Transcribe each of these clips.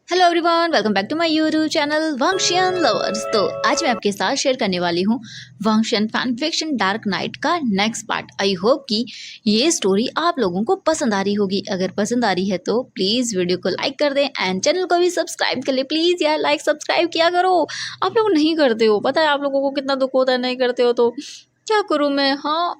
Hello everyone, welcome back to my YouTube channel Wangxian lovers. तो आज मैं आपके साथ शेयर करने वाली हूँ Wangxian fan fiction dark night का नेक्स्ट पार्ट। आई होप कि ये स्टोरी आप लोगों को पसंद आ रही होगी। अगर पसंद आ रही है तो प्लीज़ वीडियो को लाइक कर दें एंड चैनल को भी सब्सक्राइब कर ले। प्लीज़ यार लाइक सब्सक्राइब किया करो। आप लोग नहीं करते हो, पता है आप लोगों को कितना दुख होता है, नहीं करते हो तो क्या करूँ मैं। हाँ,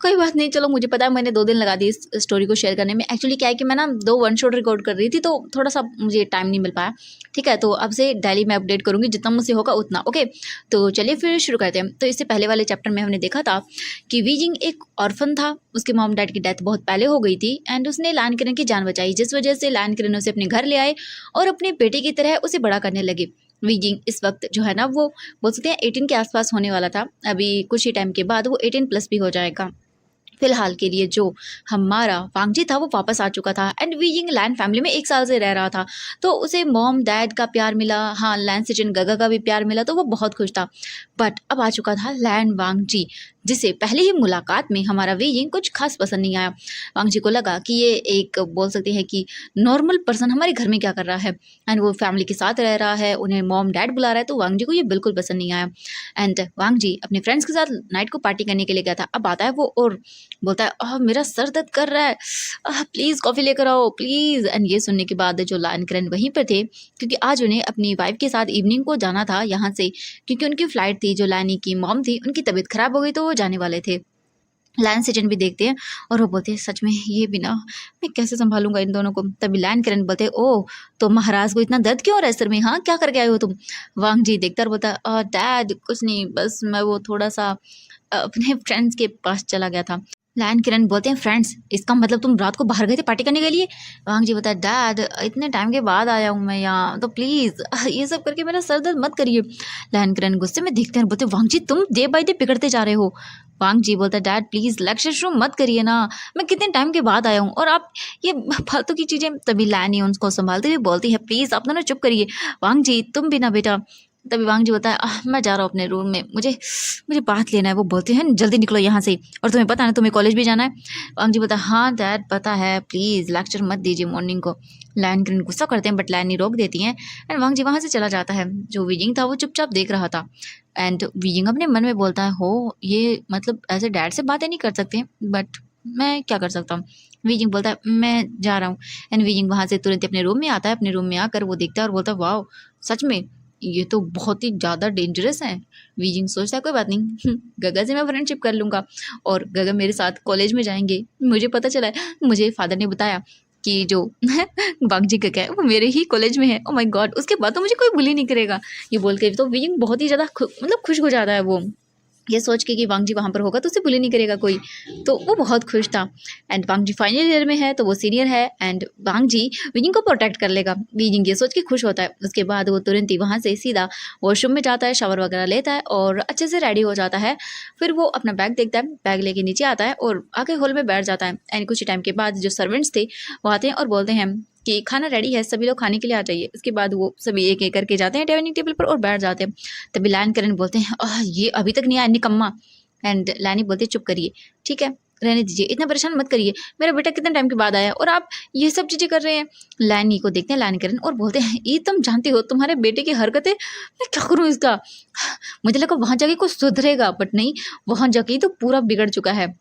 कोई बात नहीं, चलो मुझे पता है मैंने 2 दिन लगा दिए इस स्टोरी को शेयर करने में। एक्चुअली क्या है कि मैं ना 2 वन शॉट रिकॉर्ड कर रही थी तो थोड़ा-सा मुझे टाइम नहीं मिल पाया। ठीक है, तो अब से डेली मैं अपडेट करूँगी जितना मुझसे होगा उतना। ओके, तो चलिए फिर शुरू करते हैं। तो इससे पहले वाले चैप्टर में हमने देखा था कि वीजिंग एक ऑर्फन था। उसके मॉम डैड की डेथ बहुत पहले हो गई थी एंड उसने लैन किरण की जान बचाई, जिस वजह से लैन किरण उसे अपने घर ले आए और अपने बेटे की तरह उसे बड़ा करने लगे। वीजिंग इस वक्त जो है ना वो बोल सकते हैं 18 के आसपास होने वाला था। अभी कुछ ही टाइम के बाद वो 18 प्लस भी हो जाएगा। फिलहाल के लिए जो हमारा वांगजी था वो वापस आ चुका था एंड वीजिंग लैन फैमिली में 1 साल से रह रहा था। तो उसे मॉम डैड का प्यार मिला, हाँ लैन सिजन गगा का भी प्यार मिला, तो वो बहुत खुश था। बट अब आ चुका था लैन वांगजी, जिसे पहले ही मुलाकात में हमारा वीजिंग कुछ खास पसंद नहीं आया। वांगजी को लगा कि ये एक बोल सकते हैं कि नॉर्मल पर्सन हमारे घर में क्या कर रहा है एंड वो फैमिली के साथ रह रहा है, उन्हें मॉम डैड बुला रहा है, तो वांगजी को ये बिल्कुल पसंद नहीं आया। एंड वांगजी अपने फ्रेंड्स के साथ नाइट को पार्टी करने के लिए गया था। अब आता है वो और बोलता है मेरा सर दर्द कर रहा है, प्लीज़ कॉफ़ी लेकर आओ प्लीज़। एंड ये सुनने के बाद जो लैन किरण वहीं पर थे, क्योंकि आज उन्हें अपनी वाइफ के साथ इवनिंग को जाना था यहाँ से, क्योंकि उनकी फ़्लाइट थी। जो लैनी की मॉम थी उनकी तबीयत ख़राब हो गई तो वो जाने वाले थे। लैन सिजन भी देखते हैं और वो बोलते हैं सच में ये भी ना, मैं कैसे संभालूंगा इन दोनों को। तभी लैन किरण बोलते हैं ओह, तो महाराज को इतना दर्द क्यों हो रहा है सर में, हाँ क्या करके आए हो तुम। वांग जी देखता और बोलता है डैड कुछ नहीं, बस मैं वो थोड़ा सा अपने फ्रेंड्स के पास चला गया था। लैन किरण बोलते हैं फ्रेंड्स, इसका मतलब तुम रात को बाहर गए थे पार्टी करने के लिए। वांग जी बताया डैड इतने टाइम के बाद आया हूँ मैं यहाँ, तो प्लीज़ ये सब करके मेरा सर दर्द मत करिए। लैन किरण गुस्से में देखते हैं, बोलते वांग जी तुम डे बाय डे बिगड़ते जा रहे हो। वांग जी बोलता है डैड प्लीज़ लेक्चर शुरू मत करिए ना, मैं कितने टाइम के बाद आया हूँ और आप ये फालतू की चीज़ें। तभी लैन ही उनको संभालते हुए बोलती है प्लीज़ आप ना चुप करिए। वांग जी तुम भी ना बेटा। तभी वांग जी बोलता है मैं जा रहा हूँ अपने रूम में, मुझे मुझे बात लेना है। वो बोलते हैं जल्दी निकलो यहाँ से, और तुम्हें पता है ना तुम्हें कॉलेज भी जाना है। वांग जी बोलता है हाँ डैड पता है, प्लीज़ लेक्चर मत दीजिए मॉर्निंग को। लैन किरण गुस्सा करते हैं बट लैन ही रोक देती हैं एंड वांग जी वहाँ से चला जाता है। जो वीजिंग था वो चुपचाप देख रहा था एंड वीजिंग अपने मन में बोलता है हो ये मतलब ऐसे डैड से बातें नहीं कर सकते, बट मैं क्या कर सकता हूँ। वीजिंग बोलता है मैं जा रहा हूँ एंड वीजिंग वहाँ से तुरंत अपने रूम में आता है। अपने रूम में आकर वो देखता है और बोलता है वाह सच में ये तो बहुत ही ज़्यादा डेंजरस है। वीजिंग सोचता है कोई बात नहीं गगा से मैं फ्रेंडशिप कर लूँगा और गगा मेरे साथ कॉलेज में जाएंगे। मुझे पता चला है, मुझे फादर ने बताया कि जो वांगजी गगा है वो मेरे ही कॉलेज में है। ओह माय गॉड, उसके बाद तो मुझे कोई बुली नहीं करेगा। ये बोल के तो वीजिंग बहुत ही ज़्यादा मतलब खुश हो जाता है। वो ये सोच के कि वांगजी वहाँ पर होगा तो उसे बुली नहीं करेगा कोई, तो वो बहुत खुश था। एंड वांगजी फाइनल ईयर में है तो वो सीनियर है एंड वांगजी वीजिंग को प्रोटेक्ट कर लेगा। वीजिंग ये सोच के खुश होता है। उसके बाद वो तुरंत ही वहाँ से सीधा वॉशरूम में जाता है, शावर वगैरह लेता है और अच्छे से रेडी हो जाता है। फिर वो अपना बैग देखता है, बैग लेके नीचे आता है और आके हॉल में बैठ जाता है। एंड कुछ टाइम के बाद जो सर्वेंट्स थे वो आते हैं और बोलते हैं कि खाना रेडी है, सभी लोग खाने के लिए आ जाइए। उसके बाद वो सभी एक एक करके जाते हैं डाइनिंग टेबल पर और बैठ जाते हैं। तभी लैन करन बोलते हैं ये अभी तक नहीं आया निकम्मा। एंड लैनी बोलती है चुप करिए, ठीक है रहने दीजिए, इतना परेशान मत करिए, मेरा बेटा कितने टाइम के बाद आया और आप ये सब चीज़ें कर रहे हैं। लैनी को देखते हैं लैन करन और बोलते हैं ये तुम जानते हो तुम्हारे बेटे की हरकतें, मैं क्या करूँ इसका। मुझे लगा वहाँ जाके कुछ सुधरेगा बट नहीं, वहाँ जाके ही तो पूरा बिगड़ चुका है।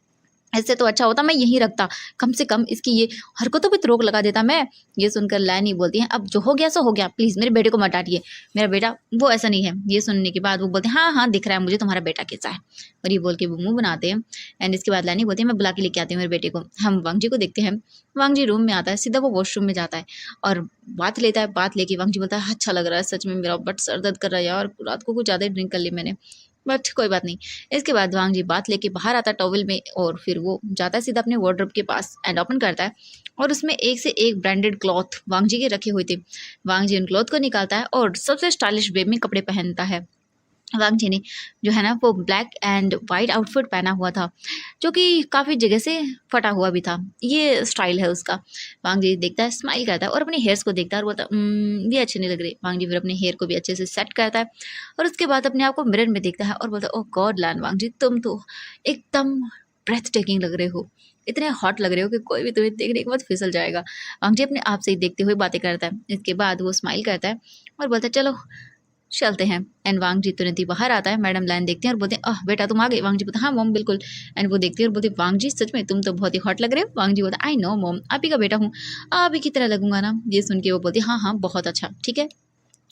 इससे तो अच्छा होता मैं यहीं रखता, कम से कम इसकी ये हरकतों पे तो रोक लगा देता मैं। ये सुनकर लैनी बोलती है अब जो हो गया सो हो गया, प्लीज़ मेरे बेटे को मत डांटिए, मेरा बेटा वो ऐसा नहीं है। ये सुनने के बाद वो बोलते हैं हाँ हाँ दिख रहा है मुझे तुम्हारा बेटा कैसा है, और ये बोल के वो मुंह बनाते हैं। एंड इसके बाद लैनी बोलती है मैं बुला के लेके आती हूँ मेरे बेटे को। हम वांग जी को देखते हैं, वांग जी रूम में आता है, सीधा वो वॉशरूम में जाता है और बात लेता है। बात लेके वांग जी बोलता है अच्छा लग रहा है सच में, मेरा बट सर दर्द कर रहा है यार, रात को कुछ ज़्यादा ड्रिंक कर ली मैंने, बट कोई बात नहीं। इसके बाद वांग जी बात लेके बाहर आता है टॉवल में और फिर वो जाता है सीधा अपने वार्डरोब के पास एंड ओपन करता है और उसमें एक से एक ब्रांडेड क्लॉथ वांग जी के रखे हुए थे। वांग जी उन क्लॉथ को निकालता है और सबसे स्टाइलिश वे में कपड़े पहनता है। वांग जी ने जो है ना वो ब्लैक एंड वाइट आउटफिट पहना हुआ था, जो कि काफ़ी जगह से फटा हुआ भी था। ये स्टाइल है उसका। वांग जी देखता है, स्माइल करता है और अपने हेयर्स को देखता है और बोलता है ये अच्छे नहीं लग रहे। वांग जी फिर अपने हेयर को भी अच्छे से सेट करता है और उसके बाद अपने आप को मिरर में देखता है और बोलता है ओह गॉड लैन वांग जी तुम तो एकदम ब्रेथ टेकिंग लग रहे हो। इतने हॉट लग रहे हो कि कोई भी तुम्हें देखने के बाद फिसल जाएगा। वांग जी अपने आप से ही देखते हुए बातें करता है। इसके बाद वो स्माइल करता है और बोलता है चलो चलते हैं। एंड वांग जी तुरंत ही बाहर आता है। मैडम लाइन देखते हैं और बोलते हैं बेटा तुम आ गए। वांग जी बोलते हाँ मॉम बिल्कुल। एंड वो देखते हैं और बोलते वांग जी सच में तुम तो बहुत ही हॉट लग रहे हो। वांग जी बोलता आई नो मॉम, आप ही का बेटा हूँ, आप ही की तरह लगूंगा ना। ये सुन के वो बोलती हाँ हाँ बहुत अच्छा ठीक है,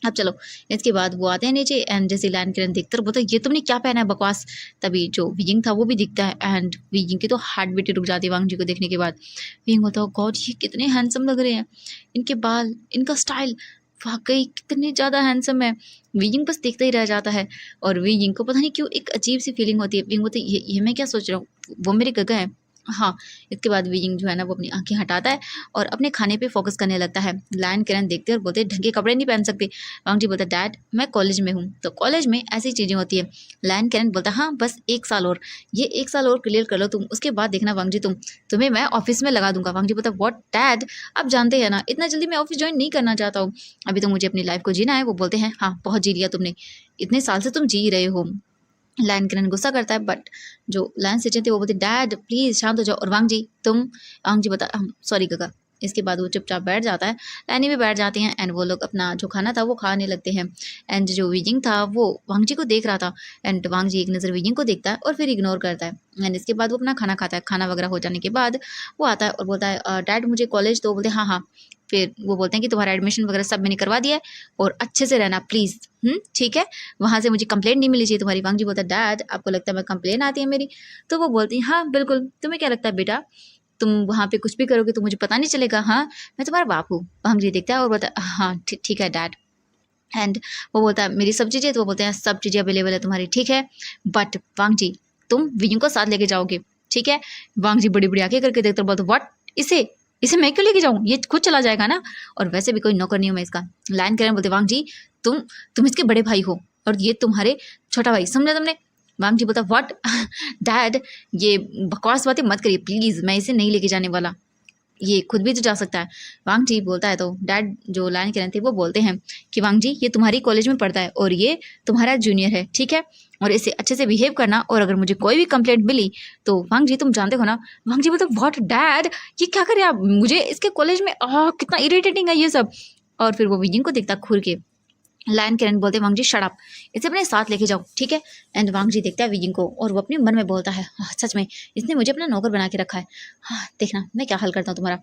अब चलो। इसके बाद वो आते हैं नीचे एंड जैसे लाइन किरण देखते हैं बोलते ये तुमने क्या पहना है बकवास। तभी जो विजिंग था वो भी दिखता है एंड विजिंग की तो हार्ट बीट रुक जाती है वांग जी को देखने के बाद। विजिंग बोलता है गॉड ये कितने हैंडसम लग रहे हैं, इनके बाल, इनका स्टाइल वाकई कितने ज़्यादा हैंडसम है। विजिंग बस देखता ही रह जाता है और विजिंग को पता नहीं क्यों एक अजीब सी फीलिंग होती है। विजिंग बोलती है ये मैं क्या सोच रहा हूँ, वो मेरे गगा है। हाँ। इसके बाद विजिंग जो है ना वो अपनी आंखें हटाता है और अपने खाने पे फोकस करने लगता है। लायन किरण देखते हैं और बोलते ढंग के कपड़े नहीं पहन सकते। वांग जी बोलता डैड मैं कॉलेज में हूँ तो कॉलेज में ऐसी चीज़ें होती है। लायन किरण बोलता हाँ बस 1 साल और, ये 1 साल और क्लियर कर लो तुम, उसके बाद देखना वांग जी तुम्हें मैं ऑफिस में लगा दूंगा। वांग जी बोलता व्हाट डैड, आप जानते हैं ना इतना जल्दी मैं ऑफिस ज्वाइन नहीं करना चाहता हूँ, अभी तो मुझे अपनी लाइफ को जीना है। वो बोलते हैं हाँ बहुत जी लिया तुमने, इतने साल से तुम जी रहे हो। लायन किरण गुस्सा करता है बट जो लायन सिचन थे वो बोलते डैड प्लीज शांत हो जाओ। और वांग जी तुम, वांग जी बता सॉरी गगा। इसके बाद वो चुपचाप बैठ जाता है। लाइनी भी बैठ जाती हैं एंड वो लोग अपना जो खाना था वो खाने लगते हैं। एंड जो विजिंग था वो वांग जी को देख रहा था एंड वांग जी एक नज़र विजिंग को देखता है और फिर इग्नोर करता है। एंड इसके बाद वो अपना खाना खाता है। खाना वगैरह हो जाने के बाद वो आता है और बोलता है डैड मुझे कॉलेज, तो बोलते हैं हाँ हाँ। फिर वो बोलते हैं कि तुम्हारा एडमिशन वगैरह सब मैंने करवा दिया है और अच्छे से रहना प्लीज़। ठीक है, वहाँ से मुझे कंप्लेंट नहीं मिली चाहिए तुम्हारी। वांग जी बोलता है डैड आपको लगता है मैं कंप्लेन आती है मेरी। तो वो बोलती है हाँ बिल्कुल, तुम्हें क्या लगता है बेटा तुम वहाँ पे कुछ भी करोगे तो मुझे पता नहीं चलेगा। हाँ मैं तुम्हारा बाप हूँ। वांग जी देखता है और बोलता है हाँ ठीक है डैड। एंड वो बोलता है मेरी सब चीज़ें, तो वो बोलते हैं सब चीज़ें अवेलेबल है तुम्हारी ठीक है, बट वांग जी तुम विजू को साथ लेके जाओगे ठीक है। वांग जी बड़ी बड़ी आंखें करके देखते बोलते व्हाट, इसे इसे मैं क्यों लेके जाऊँ, ये खुद चला जाएगा ना, और वैसे भी कोई नौकर नहीं हूँ मैं इसका। लाइन करें बोलते वांग जी तुम इसके बड़े भाई हो और ये तुम्हारे छोटा भाई, समझा तुमने। वांग जी बोलता व्हाट डैड ये बकवास बातें मत करिए प्लीज़, मैं इसे नहीं लेके जाने वाला, ये खुद भी तो जा सकता है। वांग जी बोलता है तो डैड जो लाइन के थे वो बोलते हैं कि वांग जी ये तुम्हारी कॉलेज में पढ़ता है और ये तुम्हारा जूनियर है ठीक है, और इसे अच्छे से बिहेव करना, और अगर मुझे कोई भी कंप्लेंट मिली तो वांग जी तुम जानते हो ना। वांग जी मतलब व्हाट डैड ये क्या करे आप, मुझे इसके कॉलेज में कितना इरिटेटिंग है ये सब। और फिर वो विजिंग को देखता घूर के। लायन किरण बोलते वांग जी शट अप, इसे अपने साथ लेके जाओ ठीक है। एंड वांग जी देखता है विजिंग को और वो अपने मन में बोलता है सच में इसने मुझे अपना नौकर बना के रखा है, हाँ देखना मैं क्या हल करता हूँ तुम्हारा।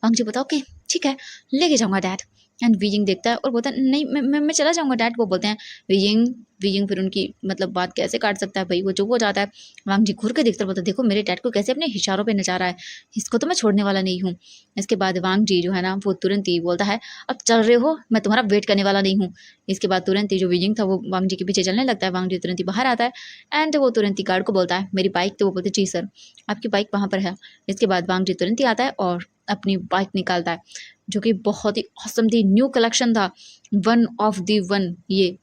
वांग जी बताओ ओके ठीक है लेके जाऊंगा डैड। एंड विजिंग देखता है और बोलता है नहीं मैं चला जाऊंगा डैड। वो बोलते हैं विजिंग विजिंग फिर उनकी मतलब बात कैसे काट सकता है भाई, वो चुप हो जाता है। वांग जी घूर के देखता है, बोलता देखो मेरे डैड को कैसे अपने इशारों पे नचा रहा है, इसको तो मैं छोड़ने वाला नहीं हूँ। इसके बाद वांग जी जो है ना वो तुरंत ही बोलता है अब चल रहे हो, मैं तुम्हारा वेट करने वाला नहीं हूँ। इसके बाद तुरंत ही जो विजिंग था वो वांग जी के पीछे चलने लगता है। वांग जी तुरंत ही बाहर आता है एंड वो तुरंत ही गार्ड को बोलता है मेरी बाइक, तो वो बोलते जी सर आपकी बाइक वहाँ पर है। इसके बाद वांग जी तुरंत ही आता है और अपनी बाइक निकालता है जो कि बहुत ही औसम थी, न्यू कलेक्शन था, वन ऑफ दी वन, ये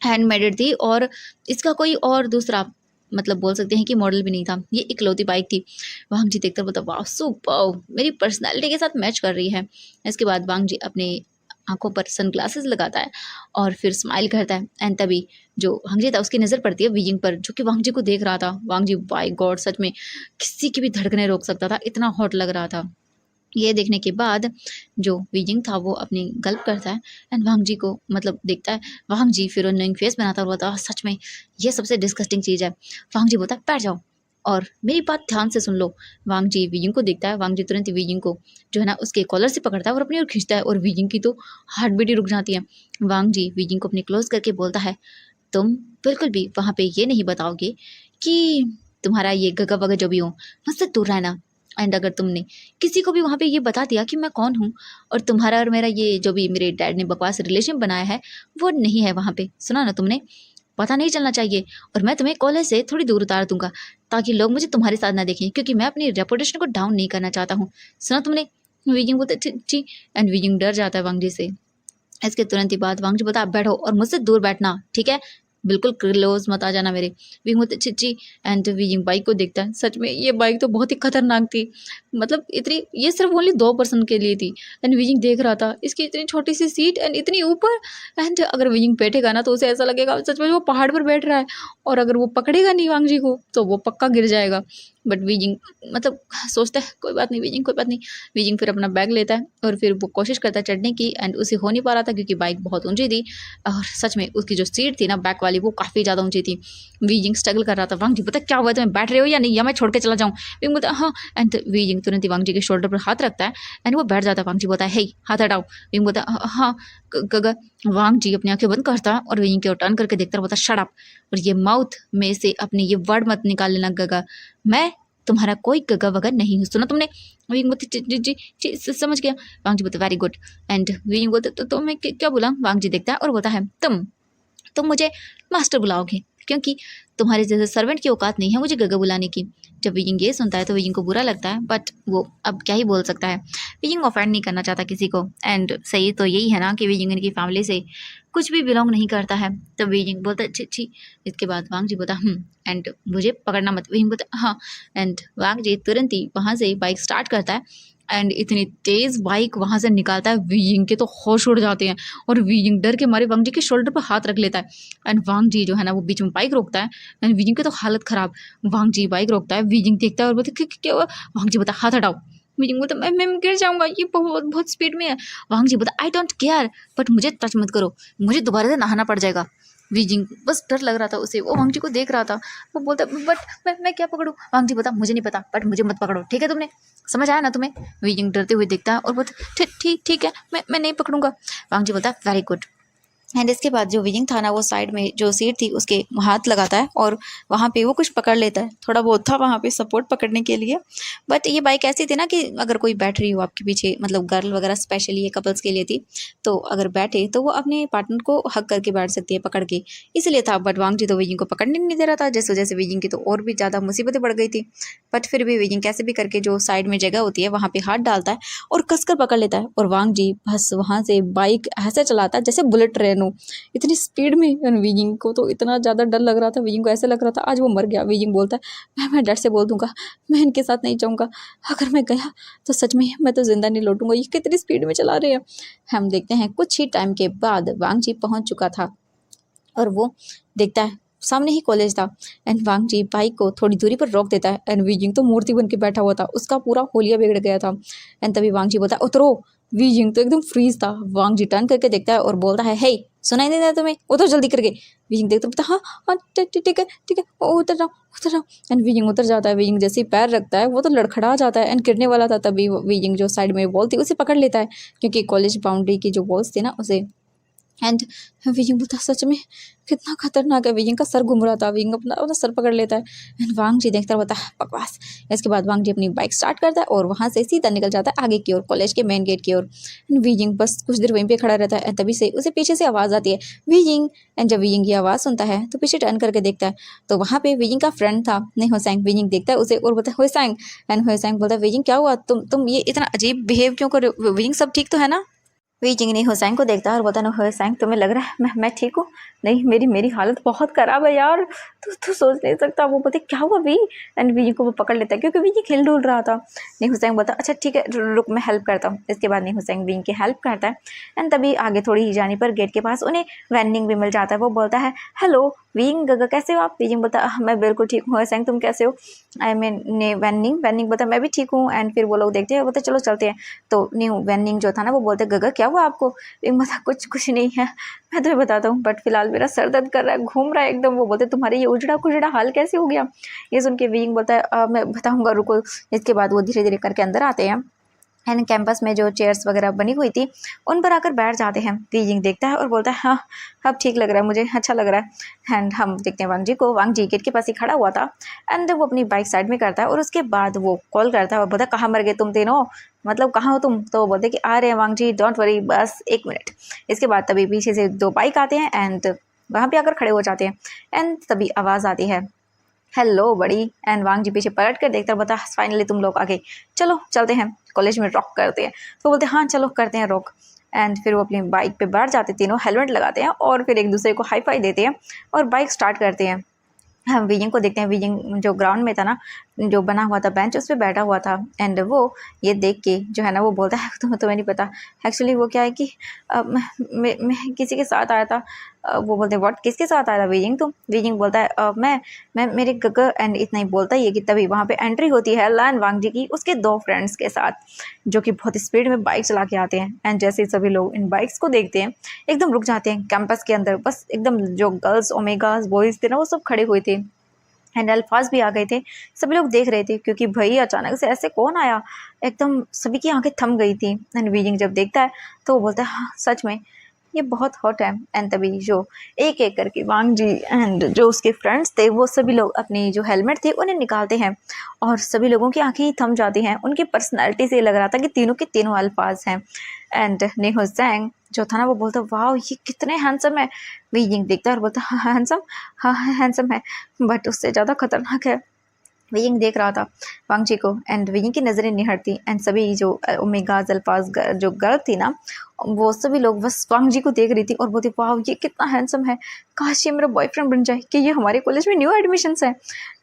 हैंडमेडेड थी और इसका कोई और दूसरा मतलब बोल सकते हैं कि मॉडल भी नहीं था, ये इकलौती बाइक थी। वांग जी देखकर बोलता वाह सुपर्ब, मेरी पर्सनालिटी के साथ मैच कर रही है। इसके बाद वांग जी अपने आंखों पर सनग्लासेस लगाता है और फिर स्माइल करता है एंड तभी जो वांग जी था उसकी नज़र पड़ती है विजिंग पर जो कि वांग जी को देख रहा था। वांग जी बाय गॉड सच में किसी की भी धड़कने रोक सकता था, इतना हॉट लग रहा था। ये देखने के बाद जो विजिंग था वो अपनी गल्प करता है एंड वांग जी को मतलब देखता है। वांग जी फिर नोइंग फेस बनाता और बोलता सच में ये सबसे डिस्गस्टिंग चीज़ है। वांग जी बोलता बैठ जाओ और मेरी बात ध्यान से सुन लो। वांग जी विजिंग को देखता है। वांग जी तुरंत विजिंग को जो है ना उसके कॉलर से पकड़ता है और अपनी ओर खींचता है और विजिंग की तो हार्ट बीट ही रुक जाती है। वांग जी विजिंग को अपने क्लोज करके बोलता है तुम बिल्कुल भी वहाँ पे ये नहीं बताओगे कि तुम्हारा ये गगा वगा जो भी हो मुझसे दूर रहना, एंड अगर तुमने किसी को भी वहाँ पे ये बता दिया कि मैं कौन हूँ और तुम्हारा और मेरा ये जो भी मेरे डैड ने बकवास रिलेशन बनाया है वो नहीं है वहाँ पे, सुना ना तुमने, पता नहीं चलना चाहिए और मैं तुम्हें कॉलेज से थोड़ी दूर उतार दूंगा ताकि लोग मुझे तुम्हारे साथ ना देखें क्योंकि मैं अपनी रेपुटेशन को डाउन नहीं करना चाहता हूँ, सुना तुमने। विजिंग बोलते जी एंड विजिंग डर जाता है वांग जी से। इसके तुरंत ही बाद वांग जी बोलता आप बैठो और मुझसे दूर बैठना ठीक है, बिल्कुल क्लोज मत आ जाना मेरे। विंग बोलते चिच्ची एंड विंग बाइक को देखता है। सच में ये बाइक तो बहुत ही खतरनाक थी, मतलब इतनी, ये सिर्फ ओनली 2 पर्सन के लिए थी एंड विजिंग देख रहा था इसकी इतनी छोटी सी सीट एंड इतनी ऊपर, एंड अगर विजिंग बैठेगा ना तो उसे ऐसा लगेगा सच में वो पहाड़ पर बैठ रहा है और अगर वो पकड़ेगा नहीं वांग जी को तो वो पक्का गिर जाएगा। बट वीजिंग मतलब सोचता है कोई बात नहीं वीजिंग, कोई बात नहीं। वीजिंग फिर अपना बैग लेता है और फिर वो कोशिश करता है चढ़ने की, एंड उसे हो नहीं पा रहा था क्योंकि बाइक बहुत ऊंची थी और सच में उसकी जो सीट थी ना बैक वाली वो काफ़ी ज़्यादा ऊंची थी। वीजिंग स्ट्रगल कर रहा था, वांग जी पता क्या हुआ, तुम्हें बैठ रहे हो या नहीं, या मैं छोड़ के चला जाऊँ। वीजिंग बोलता हाँ, एंड वीजिंग तुरंत ही वांग जी के शोल्डर पर हाथ रखता है एंड वो बैठ जाता है। वांग जी बोलता है हे हाथ हटाओ। वीजिंग बोलता है हाँ गगा। वांग जी अपनी आंखें बंद करता है और वीजिंग की ओर टर्न करके देखता है, बोलता शट अप, और ये माउथ में से अपने ये वर्ड मत निकाल लेना गगा, मैं तुम्हारा कोई गगा वगा नहीं हूँ, सुना तुमने। वीजिंग बोलती जी जी जी समझ गया। वांग जी बोलते वेरी गुड, एंड वीजिंग बोलते तो मैं क्या बोला। वांग जी देखता है और बोलता है तुम मुझे मास्टर बुलाओगे क्योंकि तुम्हारे जैसे सर्वेंट की औकात नहीं है मुझे गगा बुलाने की। जब विजिंग ये सुनता है तो विजिंग को बुरा लगता है, बट वो अब क्या ही बोल सकता है। विजिंग ऑफेंड नहीं करना चाहता किसी को, एंड सही तो यही है ना कि विजिंग इनकी फैमिली से कुछ भी बिलोंग नहीं करता है। तो विजिंग बोलता छी छी। इसके बाद वांग जी बोलता एंड मुझे पकड़ना मत। विजिंग बोलता हाँ, एंड वांग जी तुरंत ही वहाँ से बाइक स्टार्ट करता है एंड इतनी तेज बाइक वहां से निकालता है, वीजिंग के तो होश उड़ जाते हैं और वीजिंग डर के मारे वांग जी के शोल्डर पर हाथ रख लेता है। एंड वांग जी जो है ना वो बीच में बाइक रोकता है एंड वीजिंग की तो हालत खराब। वांग जी बाइक रोकता है, वीजिंग देखता है और बोलता क्या हुआ। वांग जी बोलता हाथ हटाओ। वीजिंग बोलता मैं गिर जाऊंगा, ये बहुत बहुत स्पीड में है। वांग जी बोलता आई डोंट केयर, बट मुझे टच मत करो, मुझे दोबारा से नहाना पड़ जाएगा। वीजिंग बस डर लग रहा था उसे, वो वांग जी को देख रहा था। वो बोलता बट मैं क्या पकड़ूं। वांग जी बोलता मुझे नहीं पता, बट मुझे मत पकड़ो, ठीक है तुमने, समझ आया ना तुम्हें। वीजिंग डरते हुए देखता है और बोलता ठीक ठीक ठीक है, मैं नहीं पकड़ूंगा। वांग जी बोलता है वेरी गुड। एंड इसके बाद जो विजिंग था ना वो साइड में जो सीट थी उसके हाथ लगाता है और वहाँ पे वो कुछ पकड़ लेता है, थोड़ा बहुत था वहाँ पे सपोर्ट पकड़ने के लिए। बट ये बाइक ऐसी थी ना कि अगर कोई बैठ रही हो आपके पीछे, मतलब गर्ल वगैरह स्पेशली ये कपल्स के लिए थी, तो अगर बैठे तो वो अपने पार्टनर को हक करके बैठ सकती है पकड़ के, इसलिए था। बट वांग जी तो विजिंग को पकड़ने नहीं दे रहा था, जिस वजह से विजिंग की तो और भी ज़्यादा मुसीबतें बढ़ गई थी। बट फिर भी विजिंग कैसे भी करके जो साइड में जगह होती है वहाँ पे हाथ डालता है और कसकर पकड़ लेता है, और वांग जी बस वहाँ से बाइक ऐसे चलाता है जैसे बुलेट ट्रेन हो, इतनी स्पीड में। विजिंग को तो इतना ज़्यादा डर लग रहा था, विजिंग को ऐसे लग रहा था आज वो मर गया। विजिंग बोलता है मैं डर से बोल दूंगा, मैं इनके साथ नहीं जाऊँगा, अगर मैं गया तो सच में मैं तो जिंदा नहीं लौटूंगा, ये कितनी स्पीड में चला रहे हैं। हम देखते हैं कुछ ही टाइम के बाद वांग जी पहुंच चुका था और वो देखता है सामने ही कॉलेज था। एंड वांग जी बाइक को थोड़ी दूरी पर रोक देता है एंड वीजिंग तो मूर्ति बन के बैठा हुआ था, उसका पूरा होलिया बिगड़ गया था। एंड तभी वांग जी बोलता है उतरो। वीजिंग तो एकदम फ्रीज था। वांग जी टर्न करके देखता है और बोलता है हे सुनाई नहीं देता तुम्हें, उतर जल्दी करके। वीजिंग देखता बोलता हाँ हाँ ठीक है ठीक है, उतर जाओ उतर जाओ। एंड वीजिंग उतर जाता है। वीजिंग जैसे ही पैर रखता है वो तो लड़खड़ा जाता है एंड गिरने वाला था, तभी वीजिंग जो साइड में वॉल थी उसे पकड़ लेता है, क्योंकि कॉलेज बाउंड्री की जो वॉल्स थी ना उसे। एंड विजिंग बोलता सच में कितना खतरनाक है। विजिंग का सर घूम रहा था, विजिंग अपना अपना सर पकड़ लेता है एंड वांग जी देखता रहता है बकवास। इसके बाद वांग जी अपनी बाइक स्टार्ट करता है और वहाँ से सीधा निकल जाता है आगे की ओर, कॉलेज के मेन गेट की ओर। एंड विजिंग बस कुछ देर वहीं पे खड़ा रहता है, तभी से उसे पीछे से आवाज़ आती है विजिंग। एंड जब विजिंग ये आवाज़ सुनता है तो पीछे टर्न करके देखता है तो वहाँ पे विजिंग का फ्रेंड था नहीं होसैंग। विजिंग देखता है उसे और बोलता है होसैंग। एंड होसैंग बोलता है विजिंग क्या हुआ, तुम ये इतना अजीब बिहेव क्यों कर रहे हो, विजिंग सब ठीक तो है ना। वीजिंग ने हुसैन को देखता है और बोलता है हुसैन तुम्हें लग रहा है मैं ठीक हूँ, नहीं मेरी मेरी हालत बहुत ख़राब है यार, तू सोच नहीं सकता। वो बोलते क्या हुआ वी। एंड वीजिंग को वो पकड़ लेता है क्योंकि वीजिंग हिल डुल रहा था। नहीं हुसैन बोलता अच्छा ठीक है रुक मैं हेल्प करता हूँ। इसके बाद नहीं हुसैन वीजिंग की हेल्प करता है एंड तभी आगे थोड़ी ही जाने पर गेट के पास उन्हें वैनिंग भी मिल जाता है। वो बोलता है हेलो वीजिंग गगा कैसे हो आप। वीजिंग बोलता मैं बिल्कुल ठीक हूँ। हुसैन तुम कैसे हो। आई मीन ने वैनिंग वैनिंग बोलता मैं भी ठीक हूँ। एंड फिर वो लोग देखते हैं बोलते चलो चलते हैं। तो न्यू वैनिंग जो था ना वो बोलते गगा क्या हुआ आपको। बता कुछ नहीं है, मैं तुम्हें बताता हूँ, बट फिलहाल मेरा सर दर्द कर रहा है, घूम रहा है एकदम। वो बोलते तुम्हारे ये उजड़ा कुजड़ा हाल कैसे हो गया। ये सुन के विजिंग बोलता है मैं बताऊंगा रुको। इसके बाद वो धीरे धीरे करके अंदर आते हैं एंड कैंपस में जो चेयर्स वगैरह बनी हुई थी उन पर आकर बैठ जाते हैं। विजिंग देखता है और बोलता है हाँ अब ठीक लग रहा है मुझे, अच्छा लग रहा है। एंड हम देखते हैं वांग जी को, वांग जी गेट के पास ही खड़ा हुआ था एंड वो अपनी बाइक साइड में करता है और उसके बाद वो कॉल करता है और बोलता है कहाँ मर गए तुम तीनों, मतलब कहाँ हो तुम। तो वो बोलते कि आ रहे हैं वांग जी डोंट वरी बस 1 मिनट। इसके बाद तभी पीछे से 2 बाइक आते हैं एंड वहाँ पे आकर खड़े हो जाते हैं एंड तभी आवाज़ आती है हेलो बड़ी। एंड वांग जी पीछे पलट कर देखता बता फाइनली तुम लोग आ गए, चलो चलते हैं कॉलेज में रॉक करते हैं। तो बोलते हाँ चलो करते हैं रॉक। एंड फिर वो अपनी बाइक पे बैठ जाते, तीनों हेलमेट लगाते हैं और फिर एक दूसरे को हाई फाई देते हैं और बाइक स्टार्ट करते हैं। हम विजिंग को देखते हैं, विजिंग जो ग्राउंड में था ना जो बना हुआ था बेंच उस पर बैठा हुआ था एंड वो ये देख के जो है ना वो बोलता है तुम्हें नहीं पता एक्चुअली वो क्या है कि मैं किसी के साथ आया था वो बोलते हैं व्हाट, किसके साथ आया था वीजिंग तुम? वीजिंग बोलता है मैं मेरे गगर, एंड इतना ही बोलता ही है कि तभी वहाँ पे एंट्री होती है लैन वांगजी की उसके 2 फ्रेंड्स के साथ, जो कि बहुत स्पीड में बाइक चला के आते हैं। एंड जैसे ही सभी लोग इन बाइक्स को देखते हैं एकदम रुक जाते हैं कैंपस के अंदर। बस एकदम जो गर्ल्स ओमेगास बॉयज़ थे ना वो सब खड़े हुए थे, एंड अल्फाज भी आ गए थे। सभी लोग देख रहे थे क्योंकि भाई अचानक से ऐसे कौन आया, एकदम सभी की आंखें थम गई थी। एंड वीजिंग जब देखता है तो वो बोलता है हाँ सच में ये बहुत हॉट है। एंड तभी जो एक एक करके वांग जी एंड जो उसके फ्रेंड्स थे वो सभी लोग अपनी जो हेलमेट थे उन्हें निकालते हैं, और सभी लोगों की आंखें ही थम जाती हैं। उनकी पर्सनैलिटी से लग रहा था कि तीनों के तीनों अल्फाज हैं। एंड नेहो ज़ैंग जो था ना वो बोलता वाह ये कितने हैंडसम है। वीजिंग देखता है और बोलता हाँ हैंडसम, हाँ हैंडसम है बट उससे ज़्यादा खतरनाक है। वियिंग देख रहा था वांगची को, एंड वियिंग की नज़रें नहीं हटती। एंड सभी जो ओमेगाज अल्फाज जो गर्ल थी ना वो सभी लोग बस वांगजी को देख रही थी और बोलती वाह ये कितना हैंडसम है, काश ये मेरा बॉयफ्रेंड बन जाए, कि ये हमारे कॉलेज में न्यू एडमिशन्स है।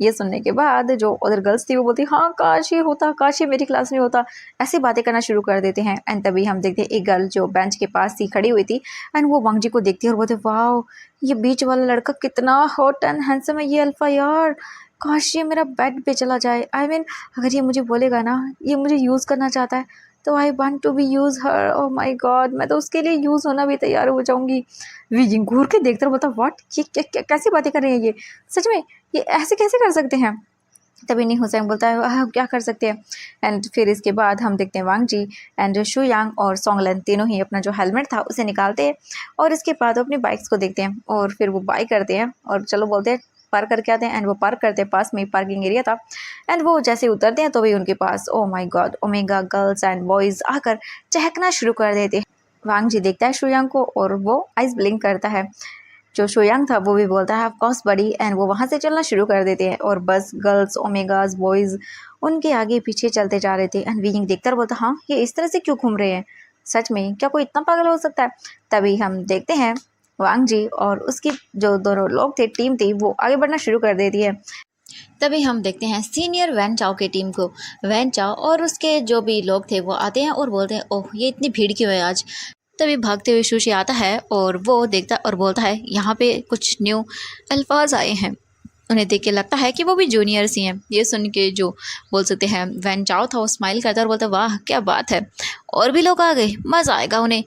ये सुनने के बाद जो अदर गर्ल्स थी वो बोलती हाँ काश ये होता, काश ये मेरी क्लास में होता। ऐसी बातें करना शुरू कर देते हैं। एंड तभी हम देखते हैं एक गर्ल जो बेंच के पास थी खड़ी हुई थी, एंड वो वांगजी को देखती है और बोलते वाह ये बीच वाला लड़का कितना हॉट एंड हैंडसम है, ये अल्फा यार, काश ये मेरा बेड पे चला जाए। आई मीन अगर ये मुझे बोलेगा ना ये मुझे यूज़ करना चाहता है तो I want to be use her, oh my god मैं तो उसके लिए यूज़ होना भी तैयार हो जाऊंगी। विजिंग घूर के देखते रहो, बता व्हाट ये कैसी बातें कर रहे हैं ये, सच में ये ऐसे कैसे कर सकते हैं। तभी नहीं हुसैन बोलता है क्या कर सकते हैं। एंड फिर इसके बाद हम देखते हैं वांग जी एंड शू यांग और सोंगलन तीनों ही अपना जो हेलमेट था उसे निकालते हैं, और इसके बाद अपनी बाइक्स को देखते हैं और फिर वो बाइक करते हैं और चलो बोलते हैं पार्क करके आते हैं। एंड वो पार्क करते हैं, पास में ही पार्किंग एरिया था। एंड वो जैसे उतरते हैं तो भी उनके पास oh my god omega girls and boys आकर चहकना शुरू कर देते हैं। वांग जी देखता है शूयांग को और वो आइस ब्लिंक करता है। जो शोयांग था वो भी बोलता है ऑफ कोर्स बड़ी, एंड वो वहाँ से चलना शुरू कर देते हैं। और बस गर्ल्स ओमेगास बॉयज़ उनके आगे पीछे चलते जा रहे थे। एंड विंग देखकर बोलता हाँ ये इस तरह से क्यों घूम रहे हैं, सच में क्या कोई इतना पागल हो सकता है। तभी हम देखते हैं वांग जी और उसकी जो दोनों लोग थे टीम थी वो आगे बढ़ना शुरू कर देती है। तभी हम देखते हैं सीनियर वैन चाओ की टीम को। वैन चाओ और उसके जो भी लोग थे वो आते हैं और बोलते हैं ओह ये इतनी भीड़ क्यों है आज। तभी भागते हुए सुशी आता है और वो देखता और बोलता है यहाँ पे कुछ न्यू अल्फाज आए हैं। उन्हें देख के लगता है कि वो भी जूनियर्स ही हैं। ये सुन के जो बोल सकते हैं वैन चाओ था वो स्माइल करता है और बोलता है वाह क्या बात है, और भी लोग आ गए, मज़ा आएगा उन्हें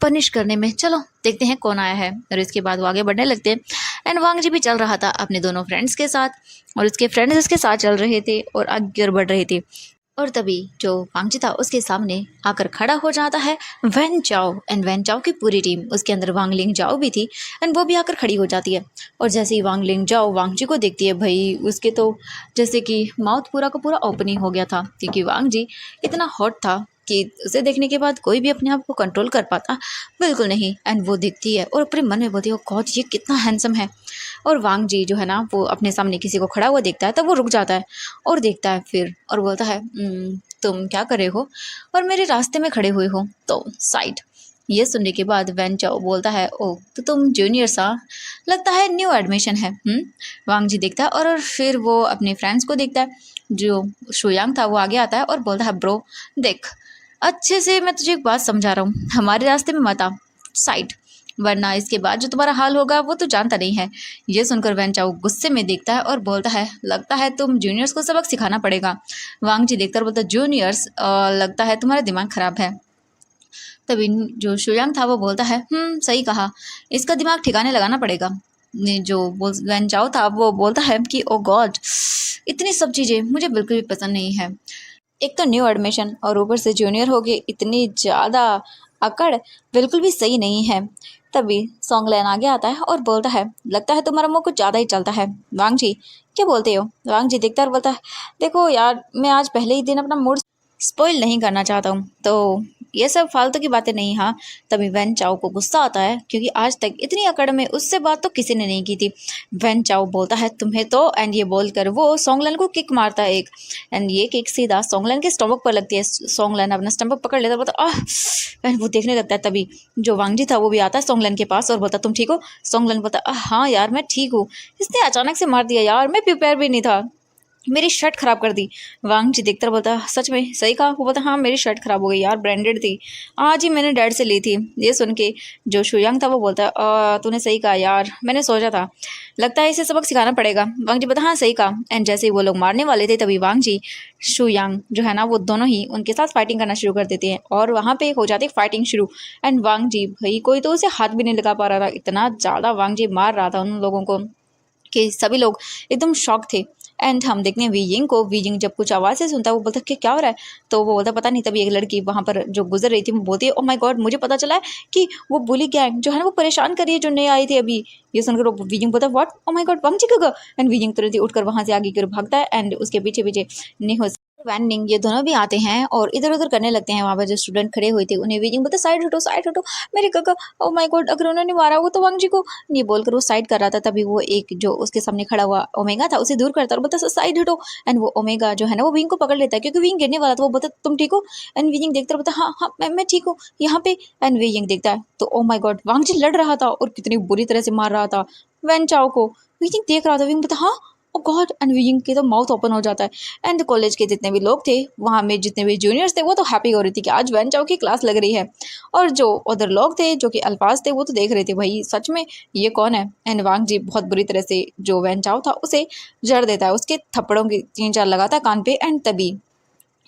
पनिश करने में। चलो देखते हैं कौन आया है। और इसके बाद वो आगे बढ़ने लगते हैं। एंड वांग जी भी चल रहा था अपने दोनों फ्रेंड्स के साथ, और उसके फ्रेंड्स उसके साथ चल रहे थे और आगे बढ़ रहे थे। और तभी जो वांग जी था उसके सामने आकर खड़ा हो जाता है वैन चाओ। एंड वैन चाओ की पूरी टीम, उसके अंदर वांग लिंग जाओ भी थी, एंड वो भी आकर खड़ी हो जाती है। और जैसे ही वांग लिंग जाओ वांग जी को देखती है, भाई उसके तो जैसे कि माउथ पूरा का पूरा ओपनिंग हो गया था, क्योंकि वांग जी इतना हॉट था कि उसे देखने के बाद कोई भी अपने आप को कंट्रोल कर पाता, बिल्कुल नहीं। एंड वो दिखती है और अपने मन में बोलती है गॉड ये कितना हैंडसम है। और वांग जी जो है ना वो अपने सामने किसी को खड़ा हुआ देखता है तब वो रुक जाता है और देखता है फिर, और बोलता है तुम क्या कर रहे हो और मेरे रास्ते में खड़े हुए हो, तो साइड। ये सुनने के बाद वैन चाओ बोलता है ओ तो तुम जूनियर सा लगता है, न्यू एडमिशन है। वांग जी देखता है और फिर वो अपने फ्रेंड्स को देखता है। जो शोयांग था वो आगे आता है और बोलता है ब्रो देख अच्छे से मैं तुझे एक बात समझा रहा हूँ, हमारे रास्ते में मत आ, साइड, वरना इसके बाद जो तुम्हारा हाल होगा वो तो जानता नहीं है। ये सुनकर वैन चाओ गुस्से में देखता है और बोलता है लगता है तुम जूनियर्स को सबक सिखाना पड़ेगा। वांग जी देखकर बोलता है जूनियर्स लगता है तुम्हारा दिमाग खराब है। तभी जो शुयांग था वो बोलता है सही कहा, इसका दिमाग ठिकाने लगाना पड़ेगा। जो वैन चाओ था वो बोलता है कि ओ गॉड इतनी सब चीज़ें मुझे बिल्कुल भी पसंद नहीं है, एक तो न्यू एडमिशन और ऊपर से जूनियर हो गए, इतनी ज़्यादा अकड़ बिल्कुल भी सही नहीं है। तभी सोंगलैन आगे आता है और बोलता है लगता है तुम्हारा मुँह कुछ ज़्यादा ही चलता है। वांग जी क्या बोलते हो। वांग जी देखता है और बोलता है देखो यार मैं आज पहले ही दिन अपना मूड स्पॉइल नहीं करना चाहता हूँ, तो ये सब फालतू की बातें नहीं। हाँ तभी वैन चाओ को गुस्सा आता है क्योंकि आज तक इतनी अकड़ में उससे बात तो किसी ने नहीं की थी। वैन चाओ बोलता है तुम्हें तो, एंड ये बोलकर वो सोंगलन को किक मारता है एक, एंड ये किक सीधा सोंगलन के स्टमक पर लगती है। सोंगलन अपना स्टमक पकड़ लेता है, बोलता आह, एंड वो देखने लगता है। तभी जो वांग जी था वो भी आता है सोंगलन के पास और बोलता तुम ठीक हो। सोंगलन बोलता हाँ यार मैं ठीक हूँ, इसने अचानक से मार दिया यार, मैं प्रिपेयर भी नहीं था। मेरी शर्ट खराब कर दी। वांग जी देखकर बोलता सच में सही कहा। वो बोलता हाँ मेरी शर्ट खराब हो गई यार, ब्रांडेड थी, आज ही मैंने डैड से ली थी। ये सुन के जो शुयांग था वो बोलता तूने सही कहा यार, मैंने सोचा था, लगता है इसे सबक सिखाना पड़ेगा। वांग जी बोलता हाँ सही कहा। एंड जैसे ही वो लोग मारने वाले थे तभी वांग जी शुयांग जो है ना वो दोनों ही उनके साथ फाइटिंग करना शुरू कर देते हैं और वहाँ पे हो जाती है फाइटिंग शुरू। एंड वांग जी भाई कोई तो उसे हाथ भी नहीं लगा पा रहा था, इतना ज़्यादा वांग जी मार रहा था उन लोगों को कि सभी लोग एकदम शॉक थे। एंड हम देखते हैं वीयिंग को। वीयिंग जब कुछ आवाज़ें सुनता है वो बोलता है कि क्या हो रहा है, तो वो बोलता पता नहीं। तभी एक लड़की वहाँ पर जो गुजर रही थी वो बोलती है ओ माय गॉड, मुझे पता चला है कि वो बुली गैंग जो है ना वो परेशान कर रही है जो नए आई थे अभी। ये सुनकर वो वीयिंग बोलता है व्हाट, ओ माय गॉड वांग जी का। एंड वीयिंग तुरंत ही उठकर वहाँ से आगे की ओर भागता है एंड उसके पीछे पीछे निहो वैन निंग ये दोनों भी आते हैं और इधर उधर करने लगते हैं। वहाँ पर जो स्टूडेंट खड़े हुए थे उन्हें वीयिंग बोलता साइड हटो मेरे काका, ओ माय गॉड अगर उन्होंने मारा वो तो वांग जी को। ये बोलकर वो साइड कर रहा था तभी वो एक जो उसके सामने खड़ा हुआ ओमेगा था उसे दूर करता और बोलता साइड हटो। एंड वो ओमेगा जो है ना वो विंग को पकड़ लेता है क्योंकि विंग गिरने वाला था। वो बोलता तुम ठीक हो। एंड विंग देखता बोलता हाँ हाँ मैं ठीक हूँ यहाँ पे। एंड विंग देखता है तो ओ माय गॉड वांग जी लड़ रहा था और कितनी बुरी तरह से मार रहा था वैन चाओ को। विंग देख रहा था। विंग बोलता हाँ ओ गॉड। एंड विंग के तो माउथ ओपन हो जाता है। एंड कॉलेज के जितने भी लोग थे वहाँ में जितने भी जूनियर्स थे वो तो हैप्पी हो रही थी कि आज वैन चाओ की क्लास लग रही है। और जो अदर लोग थे जो कि अल्फाज थे वो तो देख रहे थे भाई सच में ये कौन है। एंड वांग जी बहुत बुरी तरह से जो वैन चाओ था उसे जड़ देता है, उसके थप्पड़ों की 3-4 लगाता है कान पे। एंड तभी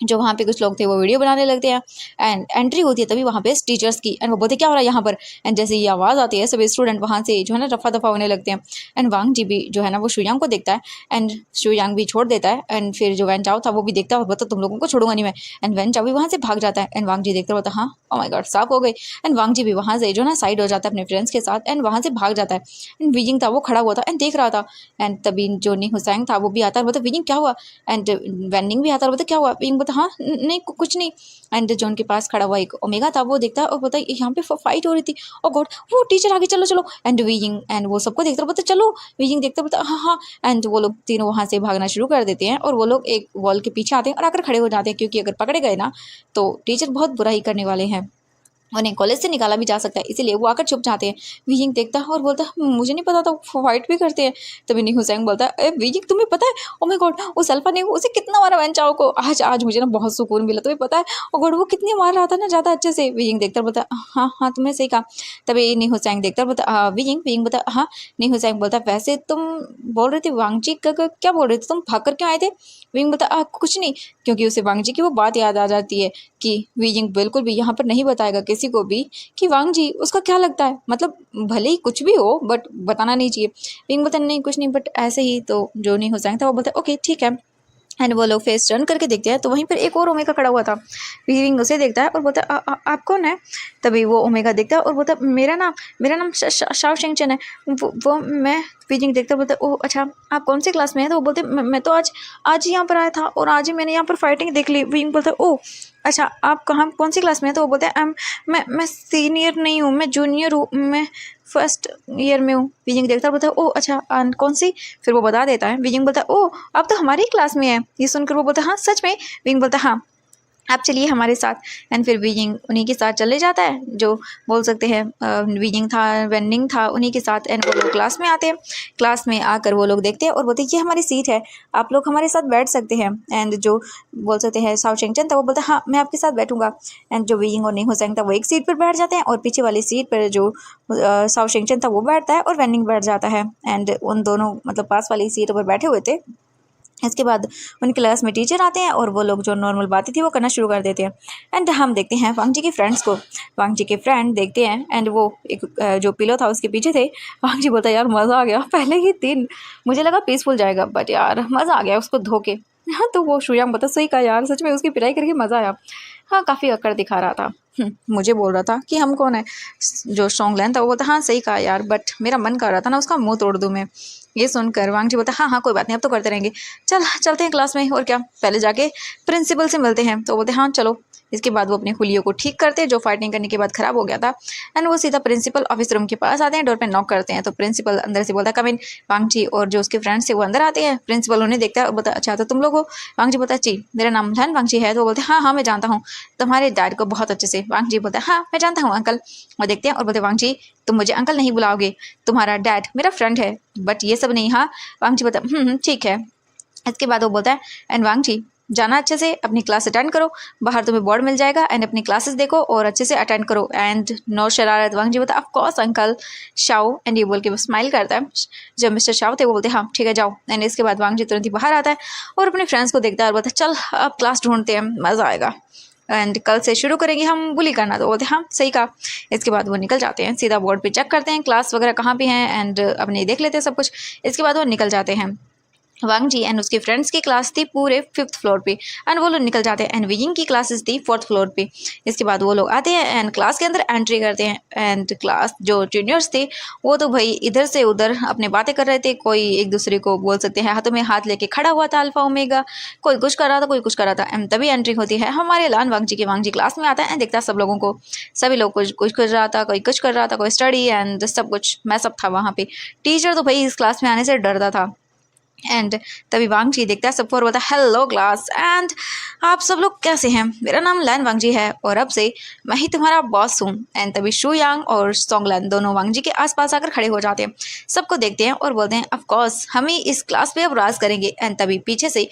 जो वहाँ पे कुछ लोग थे वो वीडियो बनाने लगते हैं एंड एंट्री होती है तभी वहाँ पे टीचर्स की। एंड वो बोलते क्या हो रहा है यहाँ पर। एंड जैसे ये आवाज़ आती है सभी स्टूडेंट वहाँ से जो है ना रफा दफा होने लगते हैं। एंड वांग जी भी जो है ना वो शुयांग को देखता है एंड शुयांग भी छोड़ देता है। एंड फिर जो वैन चाओ था वो भी देखता है और बोलता तुम लोगों को छोड़ूंगा नहीं मैं। एंड वैन चाओ भी वहाँ से भाग जाता है। एंड वांग जी देखते होता हाँ ओ माय गॉड साफ हो गई। एंड वांग जी भी वहाँ से जो ना साइड हो जाता है अपने फ्रेंड्स के साथ एंड वहाँ से भाग जाता है। एंड विजिंग था वो खड़ा हुआ था एंड देख रहा था। एंड तभी जो नी हुसैन था वो भी आता है, बोलता विजिंग क्या हुआ। एंड वैनिंग भी आता है, बोलता क्या हुआ। विजिंग बोलता हाँ नहीं कुछ नहीं। एंड जो उनके पास खड़ा हुआ एक ओमेगा था वो देखता है और बोलता यहाँ पे फाइट हो रही थी। ओ गॉड वो टीचर आगे चलो चलो। एंड विजिंग एंड वो सबको देखता बोलता चलो। विजिंग देखता बोलता हाँ हाँ। एंड वो लोग तीनों वहाँ से भागना शुरू कर देते हैं और वो लोग एक वॉल के पीछे आते हैं और आकर खड़े हो जाते हैं क्योंकि अगर पकड़े गए ना तो टीचर बहुत बुरा ही करने वाले हैं, उन्हें कॉलेज से निकाला भी जा सकता है, इसीलिए वो आकर छुप जाते हैं। विजिंग देखता है और बोलता है मुझे नहीं पता था फाइट भी करते हैं। तभी नी हुसैन बोलता है विजिंग तुम्हें पता है ओ माय गॉड उस अल्फा ने उसे कितना मारा वैन चाओ को। आज आज मुझे ना बहुत सुकून मिला, तुम्हें पता है ओ गॉड वो कितनी मार रहा था ना ज़्यादा अच्छे से। विजिंग देखता बोलता हाँ हाँ तुमने सही कहा। तभी नी हुसैन देखता बोलता विजिंग विजिंग बोलता हाँ। नी हुसैन बोलता वैसे तुम बोल रहे थे वांग जी का क्या बोल रहे थे, तुम भाग कर क्यों आए थे। विजिंग बोलता कुछ नहीं, क्योंकि उसे वांग जी की वो बात याद आ जाती है कि विजिंग बिल्कुल भी यहाँ पर नहीं बताएगा किसी को भी कि वांग जी उसका क्या लगता है, मतलब भले ही कुछ भी हो बट बताना नहीं चाहिए। विंग बोलता नहीं कुछ नहीं बट ऐसे ही। तो जो नहीं हुसैन था वो बोलता ओके ठीक है। एंड वो लोग फेस टर्न करके देखते हैं तो वहीं पर एक और ओमेगा खड़ा हुआ था। विंग उसे देखता है और बोलता आप कौन है। तभी वो ओमेगा देखता है और बोलता मेरा नाम शाओ शेंगचन है। वो मैं विजिंग देखता बोलता ओह अच्छा आप कौन सी क्लास में हैं। तो वो बोलते मैं तो आज ही यहाँ पर आया था और आज ही मैंने यहाँ पर फाइटिंग देख ली। विंग बोलता ओह अच्छा आप कहाँ कौन सी क्लास में हैं। तो वो बोलते हैं मैं सीनियर नहीं हूँ, मैं जूनियर हूँ, मैं फर्स्ट ईयर में हूँ। विजिंग देखता बोलता है ओह अच्छा कौन सी। फिर वो बता देता है। विजिंग बोलता है ओह आप तो हमारी क्लास में है। ये सुनकर वो बोलता है हाँ सच में। विजिंग बोलता है हाँ आप चलिए हमारे साथ। एंड फिर विजिंग उन्हीं के साथ चले जाता है, जो बोल सकते हैं विजिंग था वेनिंग था उन्हीं के साथ। एंड वो लोग क्लास में आते हैं। क्लास में आकर वो लोग देखते हैं और बोलते हैं ये हमारी सीट है, आप लोग हमारे साथ बैठ सकते हैं। एंड जो बोल सकते हैं साओ शेंगचन था वो बोलता है हाँ मैं आपके साथ बैठूंगा। एंड जो विजिंग और नहीं हो सकता वो एक सीट पर बैठ जाते हैं और पीछे वाली सीट पर जो साओ शेंगचन था वो बैठता है और वेनिंग बैठ जाता है। एंड उन दोनों मतलब पास वाली सीट पर बैठे हुए थे। इसके बाद उनकी क्लास में टीचर आते हैं और वो लोग जो नॉर्मल बातें थी वो करना शुरू कर देते हैं। एंड हम देखते हैं वांग जी के फ्रेंड्स को। वांग जी के फ्रेंड देखते हैं एंड वो एक जो पिलो था उसके पीछे थे। वांग जी बोलता है यार मज़ा आ गया, पहले ही दिन मुझे लगा पीसफुल जाएगा बट यार मज़ा आ गया उसको धो के। हाँ तो वो शुयांग बता सही कहा यार, सच में उसकी पिटाई करके मज़ा आया। हाँ काफ़ी अकड़ दिखा रहा था। मुझे बोल रहा था कि हम कौन है। जो स्ट्रॉन्ग था वो बोलता हाँ सही कहा यार बट मेरा मन कर रहा था ना उसका मुंह तोड़ दूँ मैं। ये सुनकर वांग जी बोलता हाँ हाँ कोई बात नहीं अब तो करते रहेंगे, चलते हैं क्लास में और क्या पहले जाके प्रिंसिपल से मिलते हैं। तो बोलते हाँ चलो। इसके बाद वो अपने हुलियों को ठीक करते हैं जो फाइटिंग करने के बाद ख़राब हो गया था। एंड वो सीधा प्रिंसिपल ऑफिस रूम के पास आते हैं, डोर पे नॉक करते हैं। तो प्रिंसिपल अंदर से बोलता कम इन। वांग जी और जो उसके फ्रेंड्स थे वो अंदर आते हैं। प्रिंसिपल उन्हें देखता है और बोलता अच्छा तो तुम लोग हो। वांग जी बोलता जी मेरा नाम धन वांग जी है। तो बोलते हाँ हाँ मैं जानता हूँ तुम्हारे डैड को बहुत अच्छे से। वांग जी बोलता हाँ मैं जानता हूँ अंकल। और देखते हैं और बोलते वांग जी तुम मुझे अंकल नहीं बुलाओगे, तुम्हारा डैड मेरा फ्रेंड है बट ये सब नहीं। हाँ वांग जी बोलता ठीक है। इसके बाद वो बोलता है एंड वांग जी जाना अच्छे से, अपनी क्लास अटेंड करो, बाहर तुम्हें बोर्ड मिल जाएगा एंड अपनी क्लासेस देखो और अच्छे से अटेंड करो एंड नो शरारत। वांग जी बोलता है of course uncle Shao, and ये बोल के वो स्माइल करता है। जब मिस्टर शाओ थे वो बोलते हैं हाँ ठीक है जाओ, एंड इसके बाद वांग जी तुरंत ही बाहर आता है और अपने फ्रेंड्स को देखता है और बोलता है चल अब क्लास ढूंढते हैं, मज़ा आएगा एंड कल से शुरू करेंगे हम बुली करना। तो बोलते हैं हाँ सही कहा। इसके बाद वो निकल जाते हैं, सीधा बोर्ड पे चेक करते हैं क्लास वगैरह कहाँ पे हैं एंड अपने देख लेते हैं सब कुछ। इसके बाद वो निकल जाते हैं। वांग जी एंड उसके फ्रेंड्स की क्लास थी पूरे 5th फ्लोर पे एंड वो लोग निकल जाते हैं एंड विजिंग की क्लासेस थी 4th फ्लोर पे। इसके बाद वो लोग आते हैं एंड क्लास के अंदर एंट्री करते हैं एंड क्लास जो जूनियर्स थे वो तो भाई इधर से उधर अपने बातें कर रहे थे, कोई एक दूसरे को बोल सकते हैं हाथों में हाथ लेके खड़ा हुआ था अल्फा ओमेगा, कोई कुछ कर रहा था कोई कुछ कर रहा था एंड तभी एंट्री होती है हमारे लान वांग जी के। वांग जी क्लास में आता है एंड देखता है सब लोगों को, सभी लोग कुछ कुछ कर रहा था, कोई कुछ कर रहा था, कोई स्टडी एंड सब कुछ मैसअप था वहाँ पे। टीचर तो भाई इस क्लास में आने से डरता था एंड तभी वांग जी देखता है सबको और बोलता है हेलो क्लास एंड आप सब लोग कैसे हैं, मेरा नाम लैन वांग जी है और अब से मैं ही तुम्हारा बॉस हूँ। एंड तभी शू यांग और सोंग लैन दोनों वांग जी के आसपास आकर खड़े हो जाते हैं, सबको देखते हैं और बोलते हैं ऑफ कोर्स हम ही इस क्लास पे अब राज करेंगे। एंड तभी पीछे से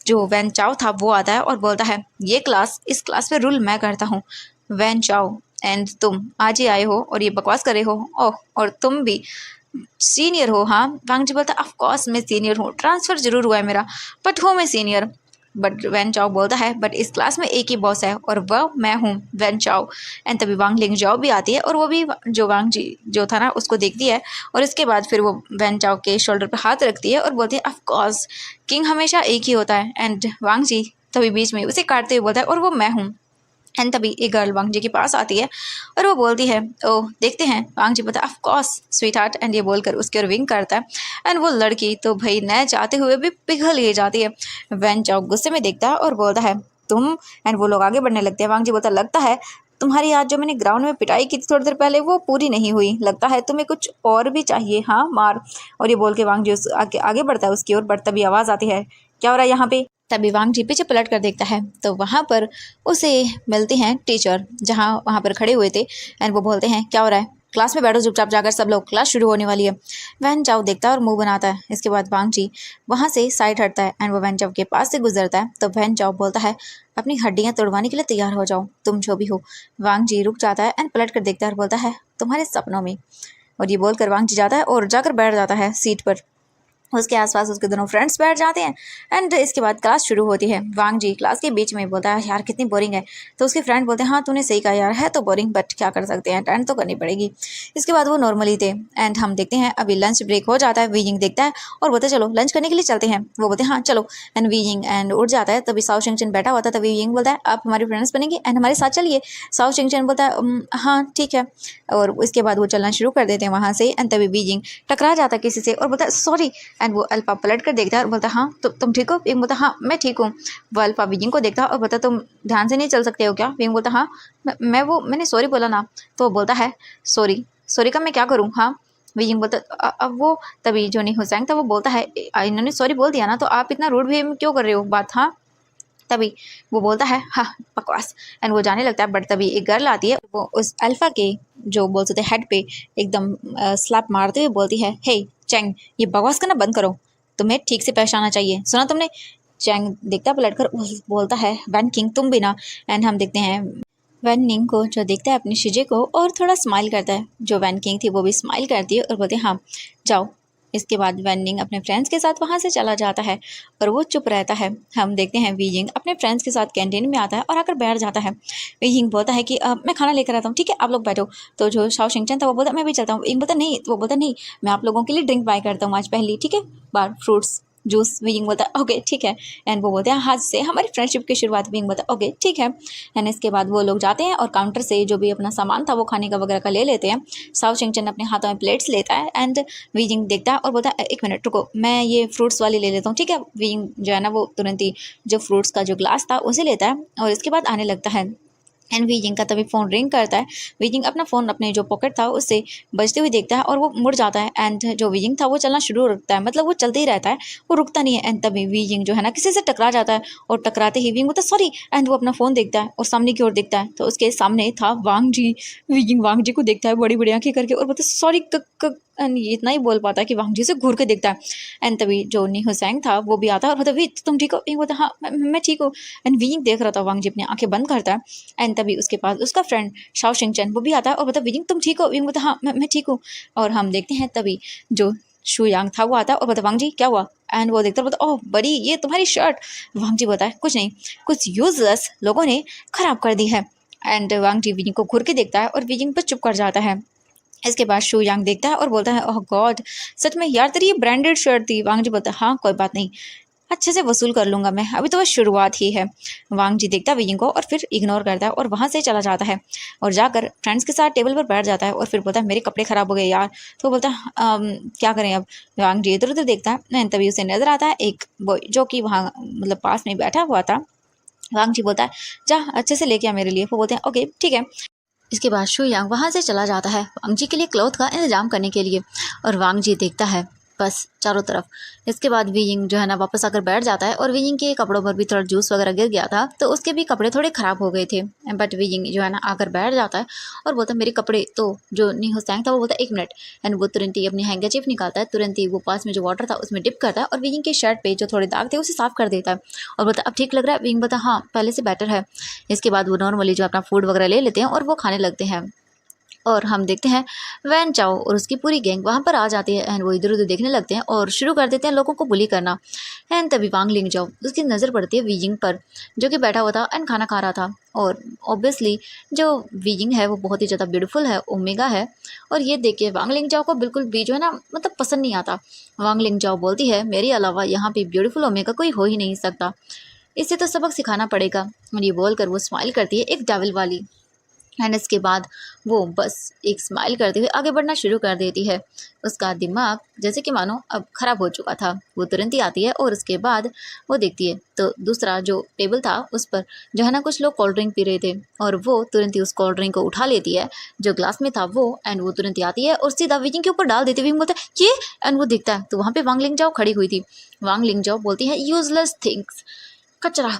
जो वैन चाओ था वो आता है और बोलता है ये क्लास, इस क्लास पे रूल मैं करता हूँ। वैन चाओ एंड तुम आज ही आए हो और ये बकवास कर रहे हो, ओह और तुम भी सीनियर हो। हाँ वांग जी बोलता ऑफ कोर्स मैं सीनियर हूँ, ट्रांसफ़र जरूर हुआ है मेरा बट हूँ मैं सीनियर। बट वैन चाओ बोलता है बट इस क्लास में एक ही बॉस है और वह मैं हूँ वैन चाओ। एंड तभी वांग लिंग जाओ भी आती है और वो भी जो वांग जी जो था ना उसको देखती है और इसके बाद फिर वो वैन चाओ के शोल्डर पर हाथ रखती है और बोलती है ऑफ कोर्स किंग हमेशा एक ही होता है। एंड वांग जी तभी बीच में उसे काटते हुए बोलता है और वो मैं हूँ। एंड तभी एक गर्ल वांग जी के पास आती है और वो बोलती है ओह देखते हैं। वांग जी बोलता है of course sweet heart, and ये बोलकर उसके और विंग करता है एंड वो लड़की तो भाई न चाहते हुए भी पिघल ही जाती है। वैन चाओ गुस्से में देखता है और बोलता है तुम, एंड वो लोग आगे बढ़ने लगते हैं। वांग जी बोलता लगता है तुम्हारी आज जो मैंने ग्राउंड में पिटाई की थी थोड़ी देर पहले वो पूरी नहीं हुई, लगता है तुम्हें कुछ और भी चाहिए, हाँ मार। और ये बोल के वांग जी उस आगे बढ़ता है उसकी ओर, बट तभी आवाज़ आती है क्या हो रहा है यहाँ पे। तभी वांग जी पीछे पलट कर देखता है तो वहाँ पर उसे मिलते हैं टीचर जहाँ वहाँ पर खड़े हुए थे एंड वो बोलते हैं क्या हो रहा है, क्लास में बैठो चुपचाप जाकर, सब लोग क्लास शुरू होने वाली है। वैन चाओ देखता है और मुंह बनाता है। इसके बाद वांग जी वहाँ से साइड हटता है एंड वो वैन चाओ के पास से गुजरता है तो वैन चाओ बोलता है अपनी हड्डियाँ तोड़वाने के लिए तैयार हो जाओ तुम जो भी हो। वांग जी रुक जाता है एंड पलट कर देखता है और बोलता है तुम्हारे सपनों में। और ये बोलकर वांग जी जाता है और जाकर बैठ जाता है सीट पर। उसके आसपास उसके दोनों फ्रेंड्स बैठ जाते हैं एंड इसके बाद क्लास शुरू होती है। वांग जी क्लास के बीच में बोलता है यार कितनी बोरिंग है, तो उसके फ्रेंड बोलते हैं हाँ तूने सही कहा यार है तो बोरिंग बट क्या कर सकते हैं अटेंड तो करनी पड़ेगी। इसके बाद वो नॉर्मली थे एंड हम देखते हैं अभी लंच ब्रेक हो जाता है। वीजिंग देखता है और बोलते चलो लंच करने के लिए चलते हैं, वो बोलते हैं हाँ चलो एंड वीजिंग एंड उठ जाता है। तभी साओ शिंगचन बैठा हुआ था तभी वीजिंग बोलता है आप हमारे फ्रेंड्स बनेंगे एंड हमारे साथ चलिए। साओ शिंगचन बोलता है हाँ ठीक है, और इसके बाद वो चलना शुरू कर देते हैं वहाँ से एंड तभी वीजिंग टकरा जाता है किसी से और बोलता है सॉरी एंड वो अल्फा पलट कर देखता है और बोलता हाँ तो तुम ठीक हो। विंग बोलता हाँ मैं ठीक हूँ। वो अल्फा विजिंग को देखता है और बोलता तुम ध्यान से नहीं चल सकते हो क्या। विंग बोलता हाँ मैंने सॉरी बोला ना। तो वो बोलता है सॉरी का मैं क्या करूँ। हाँ विजिंग बोलता अब वो तभी जो नहीं हुसैन था वो बोलता है इन्होंने सॉरी बोल दिया ना तो आप इतना रूड भी क्यों कर रहे हो बात। हाँ तभी वो बोलता है हाँ बकवास एंड वो जाने लगता है। बट तभी एक गर्ल आती है, वो उस अल्फा के जो बोल सकते हेड पे एकदम स्लैप मारते हुए बोलती है हे चैंग ये बकवास करना बंद करो, तुम्हें ठीक से पेश आना चाहिए, सुना तुमने। चैंग देखता पलटकर बोलता है वैन किंग तुम भी ना। एंड हम देखते हैं वैन निंग को जो देखता है अपनी शिजे को और थोड़ा स्माइल करता है। जो वैन किंग थी वो भी स्माइल करती है और बोलते हैं हाँ जाओ। इसके बाद वैन निंग अपने फ्रेंड्स के साथ वहाँ से चला जाता है और वो चुप रहता है। हम देखते हैं वीजिंग अपने फ्रेंड्स के साथ कैंटीन में आता है और आकर बैठ जाता है। वीजिंग बोलता है कि मैं खाना लेकर आता हूँ, ठीक है आप लोग बैठो। तो जो शाओ शिंगचन था वो बोलता मैं भी चलता हूँ। विंग बोलता नहीं, वो बोलता नहीं मैं आप लोगों के लिए ड्रिंक बाय करता हूँ आज पहली, ठीक है बार फ्रूट्स जूस। विंग बोलता है ओके ठीक है एंड वो बोलते हैं आज से हमारी फ्रेंडशिप की शुरुआत। विंग बोलता है ओके ठीक है एंड इसके बाद वो लोग जाते हैं और काउंटर से जो भी अपना सामान था वो खाने का वगैरह का ले लेते हैं। साओ शिंगचन अपने हाथों में प्लेट्स लेता है एंड विजिंग देखता है और बोलता है एक मिनट रुको मैं ये फ्रूट्स वाली ले लेता हूँ, ठीक है। विजिंग जो है ना वो तुरंत ही जो फ्रूट्स का जो ग्लास था उसे लेता है और इसके बाद आने लगता है। एंड वीजिंग का तभी फ़ोन रिंग करता है। वीजिंग अपना फ़ोन अपने जो पॉकेट था उससे बजते हुए देखता है और वो मुड़ जाता है एंड जो वीजिंग था वो चलना शुरू रखता है, मतलब वो चलते ही रहता है, वो रुकता नहीं है। एंड तभी वीजिंग जो है ना किसी से टकरा जाता है और टकराते ही वीजिंग होता है सॉरी एंड वो अपना फ़ोन देखता है और सामने की ओर देखता है तो उसके सामने था वांग जी। वीजिंग वांग जी को देखता है बड़ी बड़ी आंखें करके और बोलता है सॉरी एंड ये इतना ही बोल पाता है कि वांग जी से घूर के देखता है। एंड तभी जो नी हुसैन था वो भी आता है और बोलता वी तुम ठीक हो? ये बोलता हाँ मैं ठीक हूँ। एंड वी देख रहा था, वांग जी अपनी आंखें बंद करता है। एंड तभी उसके पास उसका फ्रेंड शाओ शिंगचन वो भी आता है और बोलता विजिंग तुम ठीक हो? विंग बोलता हाँ मैं ठीक हूँ। और हम देखते हैं तभी जो शू यांग था वो आता है और बोलता वांग जी क्या हुआ? एंड वो देखता बोलता ओह बड़ी ये तुम्हारी शर्ट। वांग जी बोलता है कुछ नहीं, कुछ यूजलेस लोगों ने खराब कर दी है। एंड वांग जी विजिंग को घूर के देखता है और विजिंग पर चुप कर जाता है। इसके बाद शू यांग देखता है और बोलता है ओह गॉड सच में यार तेरी ये ब्रांडेड शर्ट थी। वांग जी बोलता है हाँ कोई बात नहीं, अच्छे से वसूल कर लूंगा मैं, अभी तो बस शुरुआत ही है। वांग जी देखता है विजिंग को और फिर इग्नोर करता है और वहाँ से चला जाता है और जाकर फ्रेंड्स के साथ टेबल पर बैठ जाता है और फिर बोलता है मेरे कपड़े खराब हो गए यार। तो बोलता है क्या करें अब। वांग जी इधर उधर देखता है, तभी उसे नजर आता है एक बॉय जो कि वहाँ मतलब पास में बैठा हुआ था। वांग जी बोलता है जा अच्छे से लेके आ मेरे लिए। वो बोलते हैं ओके ठीक है। इसके बाद शू यांग वहाँ से चला जाता है वांग जी के लिए क्लॉथ का इंतजाम करने के लिए और वांग जी देखता है बस चारों तरफ। इसके बाद वीइंग जो है ना वापस आकर बैठ जाता है और वीइंग के कपड़ों पर भी थोड़ा जूस वगैरह गिर गया था तो उसके भी कपड़े थोड़े ख़राब हो गए थे। बट वीइंग जो है ना आकर बैठ जाता है और बोलता है मेरे कपड़े। तो जो नी हुसैंग था वो बोलता है 1 मिनट। एंड वो तुरंत ही अपनी हैंकरचीफ निकालता है, तुरंत ही वो पास में जो वाटर था उसमें डिप करता है और वीइंग के शर्ट पे जो थोड़े दाग थे उसे साफ कर देता है और बोलता है अब ठीक लग रहा है? वीइंग बोलता हाँ पहले से बेटर है। इसके बाद वो नॉर्मली जो अपना फूड वगैरह ले लेते हैं और वो खाने लगते हैं और हम देखते हैं वैन चाओ और उसकी पूरी गैंग वहाँ पर आ जाती है एंड वो इधर उधर देखने लगते हैं और शुरू कर देते हैं लोगों को बुली करना। एंड तभी वांग लिंग जाओ उसकी नज़र पड़ती है वीजिंग पर जो कि बैठा हुआ था एंड खाना खा रहा था। और ऑब्वियसली जो वीजिंग है वो बहुत ही ज़्यादा ब्यूटीफुल है, ओमेगा है। और ये देख के वांग लिंग जाओ को बिल्कुल भी जो है ना मतलब पसंद नहीं आता। वांग लिंग जाओ बोलती है मेरे अलावा यहाँ पे ब्यूटीफुल ओमेगा कोई हो ही नहीं सकता, इससे तो सबक सिखाना पड़ेगा। और ये बोलकर वो स्माइल करती है एक डेविल वाली। एंड इसके बाद वो बस एक स्माइल करते हुए आगे बढ़ना शुरू कर देती है। उसका दिमाग जैसे कि मानो अब ख़राब हो चुका था। वो तुरंत ही आती है और उसके बाद वो देखती है तो दूसरा जो टेबल था उस पर जो है ना कुछ लोग कोल्ड ड्रिंक पी रहे थे और वो तुरंत ही उस कोल्ड ड्रिंक को उठा लेती है जो ग्लास में था वो। एंड वो तुरंत ही आती है और सीधा विजिंग के ऊपर डाल देती हुई बोलता है ये। एंड वो दिखता है तो वहाँ पे वांग लिंग जाओ खड़ी हुई थी। वांग लिंग जाओ बोलती है यूजलेस थिंग्स, कचरा,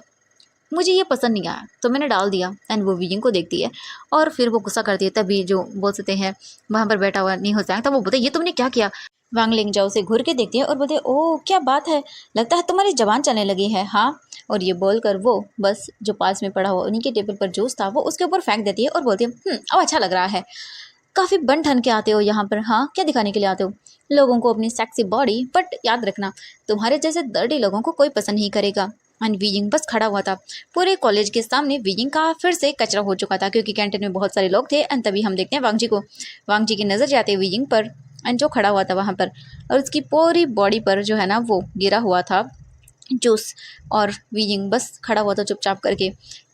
मुझे ये पसंद नहीं आया तो मैंने डाल दिया। एंड वो विजिंग को देखती है और फिर वो गुस्सा करती है। तभी जो बोल सकते हैं वहाँ पर बैठा हुआ नहीं हो जाएगा तो वो बोलते ये तुमने क्या किया। वांग लिंग जाओ उसे घूर के देखती है और बोलते ओह क्या बात है, लगता है तुम्हारी जबान चलने लगी है हाँ। और ये बोलकर वो बस जो पास में पड़ा हुआ उन्हीं के टेबल पर जूस था वो उसके ऊपर फेंक देती है और बोलती है अब अच्छा लग रहा है, काफ़ी बन ठन के आते हो यहाँ पर, हाँ क्या दिखाने के लिए आते हो लोगों को अपनी सेक्सी बॉडी, बट याद रखना तुम्हारे जैसे दर्दी लोगों को कोई पसंद नहीं करेगा। एंड वीजिंग बस खड़ा हुआ था पूरे कॉलेज के सामने। वीजिंग का फिर से कचरा हो चुका था क्योंकि कैंटीन में बहुत सारे लोग थे। एंड तभी हम देखते हैं वांग जी को, वांग जी की नज़र जाते हैं वीजिंग पर एंड जो खड़ा हुआ था वहाँ पर और उसकी पूरी बॉडी पर जो है ना वो गिरा हुआ था जूस। और वीजिंग बस खड़ा हुआ था चुपचाप करके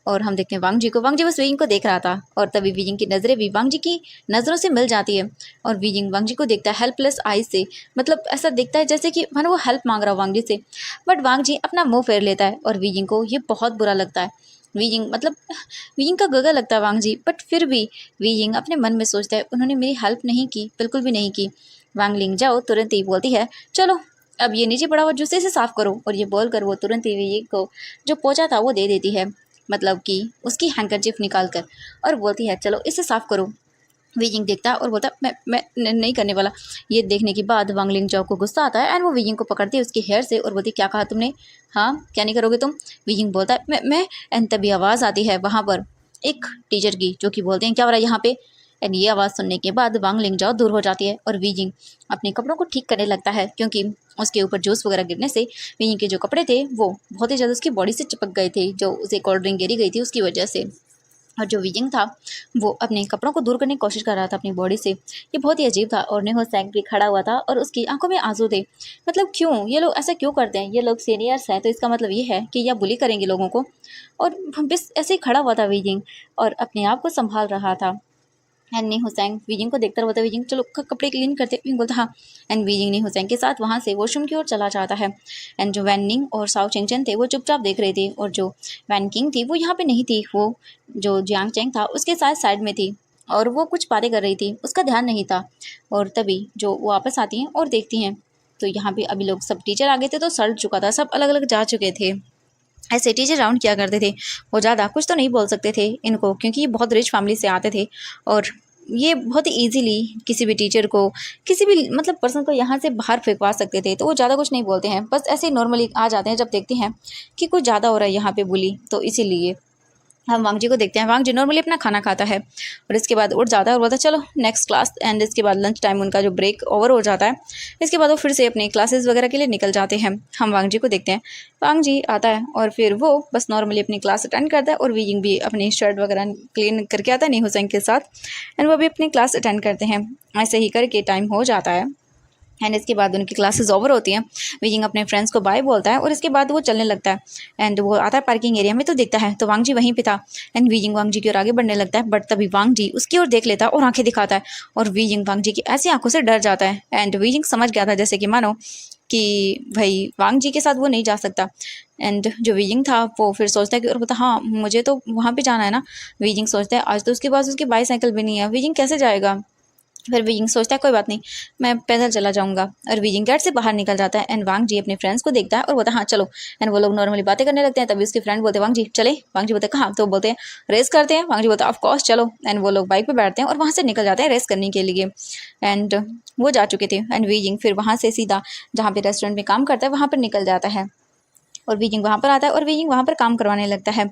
और हम देखते हैं वांग जी को, वांग जी बस वीजिंग को देख रहा था और तभी वीजिंग की नज़रें भी वांग जी की नज़रों से मिल जाती है और वीजिंग वांग जी को देखता है हेल्पलेस आई से, मतलब ऐसा दिखता है जैसे कि मानो वो हेल्प मांग रहा हो वांग जी से। बट वांग जी अपना मुंह फेर लेता है और वीजिंग को ये बहुत बुरा लगता है। वीजिंग मतलब वीजिंग का गगा लगता है वांग जी, बट फिर भी वीजिंग अपने मन में सोचता है उन्होंने मेरी हेल्प नहीं की, बिल्कुल भी नहीं की। वांग लिंग जाओ तुरंत ही बोलती है चलो अब ये नीचे पड़ा हुआ जूस से साफ करो। और ये बोलकर वो तुरंत ही वीजिंग को जो पोंछा था वो दे देती है, मतलब कि उसकी हैंकरचिप निकाल कर और बोलती है चलो इसे साफ करो। वीजिंग देखता है और बोलता है मैं नहीं करने वाला। ये देखने के बाद वांग लिंग जाओ को गुस्सा आता है एंड वो वीजिंग को पकड़ती है उसके हेयर से और बोलती क्या कहा तुमने, हाँ क्या नहीं करोगे तुम। वीजिंग बोलता है मैं एंड तभी आवाज़ आती है वहाँ पर एक टीचर की जो कि बोलते हैं क्या हो रहा है यहाँ पे। एंड ये आवाज़ सुनने के बाद वांग लिंग जाओ दूर हो जाती है और वीजिंग अपने कपड़ों को ठीक करने लगता है क्योंकि उसके ऊपर जूस वगैरह गिरने से वीजिंग के जो कपड़े थे वो बहुत ही ज़्यादा उसकी बॉडी से चिपक गए थे जो उसे कोल्ड ड्रिंक गिरी गई थी उसकी वजह से। और जो वीजिंग था वो अपने कपड़ों को दूर करने की कोशिश कर रहा था अपनी बॉडी से। ये बहुत ही अजीब था और नेहो सैंग भी खड़ा हुआ था और उसकी आंखों में आंसू थे। मतलब क्यों ये लोग ऐसा क्यों करते हैं, ये लोग सीनियर्स हैं तो इसका मतलब ये है कि यह बुली करेंगे लोगों को। और बस ऐसे ही खड़ा हुआ था वीजिंग और अपने आप को संभाल रहा था। एंड नी हुसैन वीजिंग को देखता रहता है, वीजिंग चलो कपड़े क्लीन करते। वीजिंग बोलता हाँ। एंड वीजिंग नी हुसैन के साथ वहाँ से वॉशरूम की ओर चला जाता है। एंड जो वैन निंग और साओ चेंगचन थे वो चुपचाप देख रहे थे और जो वैन किंग थी वो यहाँ पे नहीं थी, वो जो जियांग चेंग था उसके साथ साइड में थी और वो कुछ बातें कर रही थी, उसका ध्यान नहीं था। और तभी जो वो वापस आती हैं और देखती हैं तो यहाँ पे अभी लोग सब टीचर आ गए थे तो सड़ चुका था, सब अलग अलग जा चुके थे। ऐसे टीचर राउंड किया करते थे, वो ज़्यादा कुछ तो नहीं बोल सकते थे इनको क्योंकि ये बहुत रिच फैमिली से आते थे और ये बहुत ही ईजीली किसी भी टीचर को, किसी भी मतलब पर्सन को यहाँ से बाहर फेंकवा सकते थे। तो वो ज़्यादा कुछ नहीं बोलते हैं, बस ऐसे ही नॉर्मली आ जाते हैं जब देखते हैं कि कुछ ज़्यादा हो रहा है यहाँ पे बुली। तो इसीलिए हम वांग जी को देखते हैं। वांग जी नॉर्मली अपना खाना खाता है और इसके बाद उठ जाता है और बोलता है चलो नेक्स्ट क्लास। एंड इसके बाद लंच टाइम उनका जो ब्रेक ओवर हो जाता है, इसके बाद वो फिर से अपनी क्लासेस वगैरह के लिए निकल जाते हैं। हम वांग जी को देखते हैं। वांग जी आता है और फिर वो बस नॉर्मली अपनी क्लास अटेंड करता है और वीइंग भी अपनी शर्ट वगैरह क्लीन करके आता है नी हुसैन के साथ। एंड वो भी अपनी क्लास अटेंड करते हैं। ऐसे ही करके टाइम हो जाता है एंड इसके बाद उनकी क्लासेस ओवर होती हैं। वीइंग अपने फ्रेंड्स को बाय बोलता है और इसके बाद वो चलने लगता है। एंड वो आता है पार्किंग एरिया में तो देखता है तो वांग जी वहीं पे था। एंड वीइंग वांग जी की ओर आगे बढ़ने लगता है, बट तभी वांग जी उसकी ओर देख लेता है और आंखें दिखाता है और वीइंग वांग जी की ऐसी आंखों से डर जाता है। एंड वीइंग समझ गया था जैसे कि मानो कि भाई वांग जी के साथ वो नहीं जा सकता। एंड जो वीइंग था वो फिर सोचता है कि और बोलता हाँ मुझे तो वहाँ पे जाना है ना। वीइंग सोचता है आज तो उसके पास उसकी बाईसाइकिल भी नहीं है, वीइंग कैसे जाएगा। फिर वीइंग सोचता है कोई बात नहीं, मैं पैदल चला जाऊंगा। और वीइंग गेट से बाहर निकल जाता है। एंड वांग जी अपने फ्रेंड्स को देखता है और बोलता है हाँ चलो। एंड वो लोग नॉर्मली बातें करने लगते हैं। तभी उसके फ्रेंड बोलते हैं वांग जी चले। वांग जी बोलते हैं कहाँ, तो बोलते हैं रेस करते हैं। वांग जी बोलता है ऑफ कोर्स चलो। एंड वो लोग बाइक पे बैठते हैं और वहाँ से निकल जाते हैं रेस करने के लिए। एंड वो जा चुके थे। एंड वीइंग फिर वहाँ से सीधा जहाँ पे रेस्टोरेंट में काम करता है वहाँ पर निकल जाता है और वीइंग वहाँ पर आता है और वीइंग वहाँ पर काम करवाने लगता है।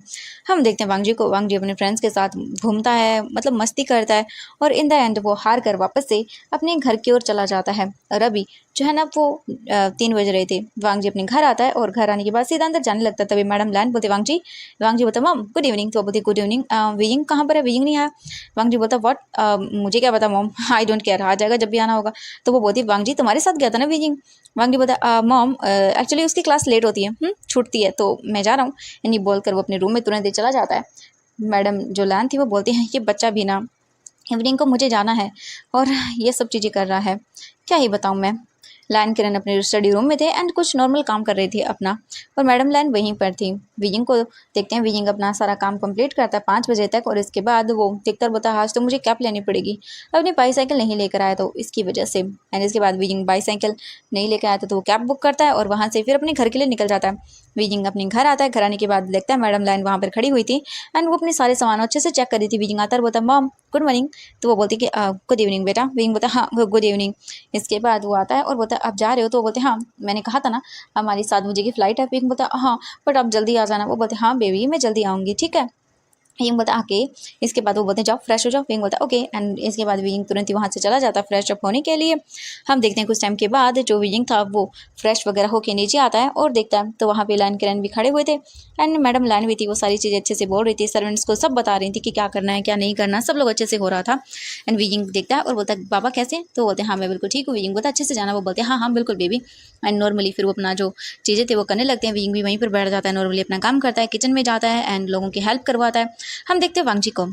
हम देखते हैं वांग जी को। वांग जी अपने फ्रेंड्स के साथ घूमता है, मतलब मस्ती करता है और इन द एंड वो हार कर वापस से अपने घर की ओर चला जाता है। और अभी जो है ना वो 3 बज रहे थे। वांग जी अपने घर आता है और घर आने के बाद सीधा अंदर जाने लगता है। तभी मैडम लैन बोलते वांग जी बोलते मॉम गुड इवनिंग। तो बोलती गुड इवनिंग। वीइंग कहाँ पर है, वीइंग नहीं आया। वांग जी बोलता व्हाट, मुझे क्या पता मॉम, आई डोंट केयर, आ जाएगा जब भी आना होगा। तो वो बोलती वांग जी तुम्हारे साथ गया था ना वीइंग। वांग जी बोलता मॉम एक्चुअली उसकी क्लास लेट होती है, छूटती है, तो मैं जा रहा हूँ। यानी बोलकर वो अपने रूम में तुरंत ही चला जाता है। मैडम जो लैन थी वो बोलती हैं ये बच्चा भी ना इवनिंग को मुझे जाना है और ये सब चीज़ें कर रहा है, क्या ही बताऊँ मैं। लैन किरण अपने स्टडी रूम में थे एंड कुछ नॉर्मल काम कर रही थी अपना और मैडम लैन वहीं पर थी। वीइंग को देखते हैं। वीइंग अपना सारा काम कंप्लीट करता है 5 बजे तक और इसके बाद वो देखता है बोलता है आज तो मुझे कैब लेनी पड़ेगी, अपनी बाईसाइकिल नहीं लेकर आया तो इसकी वजह से। एंड इसके बाद वीइंग बाईसाइकिल नहीं लेकर आया तो वो कैब बुक करता है और वहाँ से फिर अपने घर के लिए निकल जाता है। वीइंग अपने घर आता है। घर आने के बाद देखता है मैडम लाइन वहाँ पर खड़ी हुई थी एंड वो अपने सारे सामान अच्छे से चेक कर रही थी। वीइंग आता है बोलता मॉम गुड मॉर्निंग। तो वो बोलती कि गुड इवनिंग बेटा। वीइंग बोलता हाँ गुड इवनिंग। इसके बाद वो आता है और बोलता आप जा रहे हो, तो वो बोलते हाँ मैंने कहा था ना हमारी 7 बजे की फ़्लाइट है। वीइंग बोलता हाँ बट आप जल्दी आ जाना। वो बोलते हाँ बेबी मैं जल्दी आऊँगी, ठीक है। वीइंग बोलता आके इसके बाद वो बोलते हैं जाओ फ्रेश हो जाओ। वीइंग बोलता ओके। एंड इसके बाद वीइंग तुरंत ही वहाँ से चला जाता है फ्रेश अप होने के लिए। हम देखते हैं कुछ टाइम के बाद जो वीइंग था वो फ्रेश वगैरह होके नीचे आता है और देखता है तो वहाँ पे लाइन किरण भी खड़े हुए थे एंड मैडम लाइन भी थी। वो सारी चीज़ें अच्छे से बोल रही थी, सर्वेंट्स को सब बता रही थी कि क्या करना है क्या नहीं करना, सब लोग अच्छे से हो रहा था। एंड वीइंग देखता है और बोलता है बाबा कैसे, तो बोलते हैं हाँ मैं बिल्कुल ठीक हूँ। वीइंग बोलता अच्छे से जाना। वो बोलते हैं हाँ हाँ बिल्कुल बेबी। एंड नॉर्मली फिर वो अपना जो चीज़ें थे वो करने लगते हैं। वीइंग भी वहीं पर बैठ जाता है, नॉर्मली अपना काम करता है, किचन में जाता है एंड लोगों की हेल्प करवाता है। हम देखते हैं वांग जी को।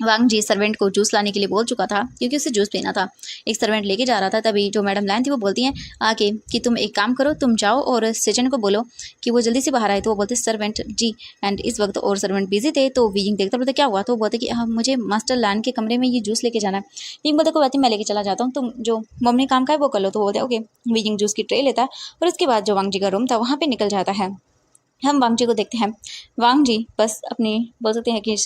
वांग जी सर्वेंट को जूस लाने के लिए बोल चुका था क्योंकि उसे जूस पीना था। एक सर्वेंट लेके जा रहा था। तभी जो मैडम लाइन थी वो बोलती हैं आके कि तुम एक काम करो, तुम जाओ और सचिन को बोलो कि वो जल्दी से बाहर आए। तो वो बोलते सर्वेंट जी। एंड इस वक्त और सर्वेंट बिजी थे तो वीइंग देखता बोलते क्या हुआ। तो वो बोलते कि मुझे मास्टर लाइन के कमरे में ये जूस लेके जाना है। वीइंग बोलते कोई बात नहीं मैं लेके चला जाता हूँ, तुम जो मम्मी ने काम का है वो कर लो। तो वो बोलते ओके। वीइंग जूस की ट्रे लेता है और उसके बाद जो वांग जी का रूम था वहाँ पर निकल जाता है। हम वांग जी को देखते हैं। वांग जी बस अपनी बोल सकते हैं कि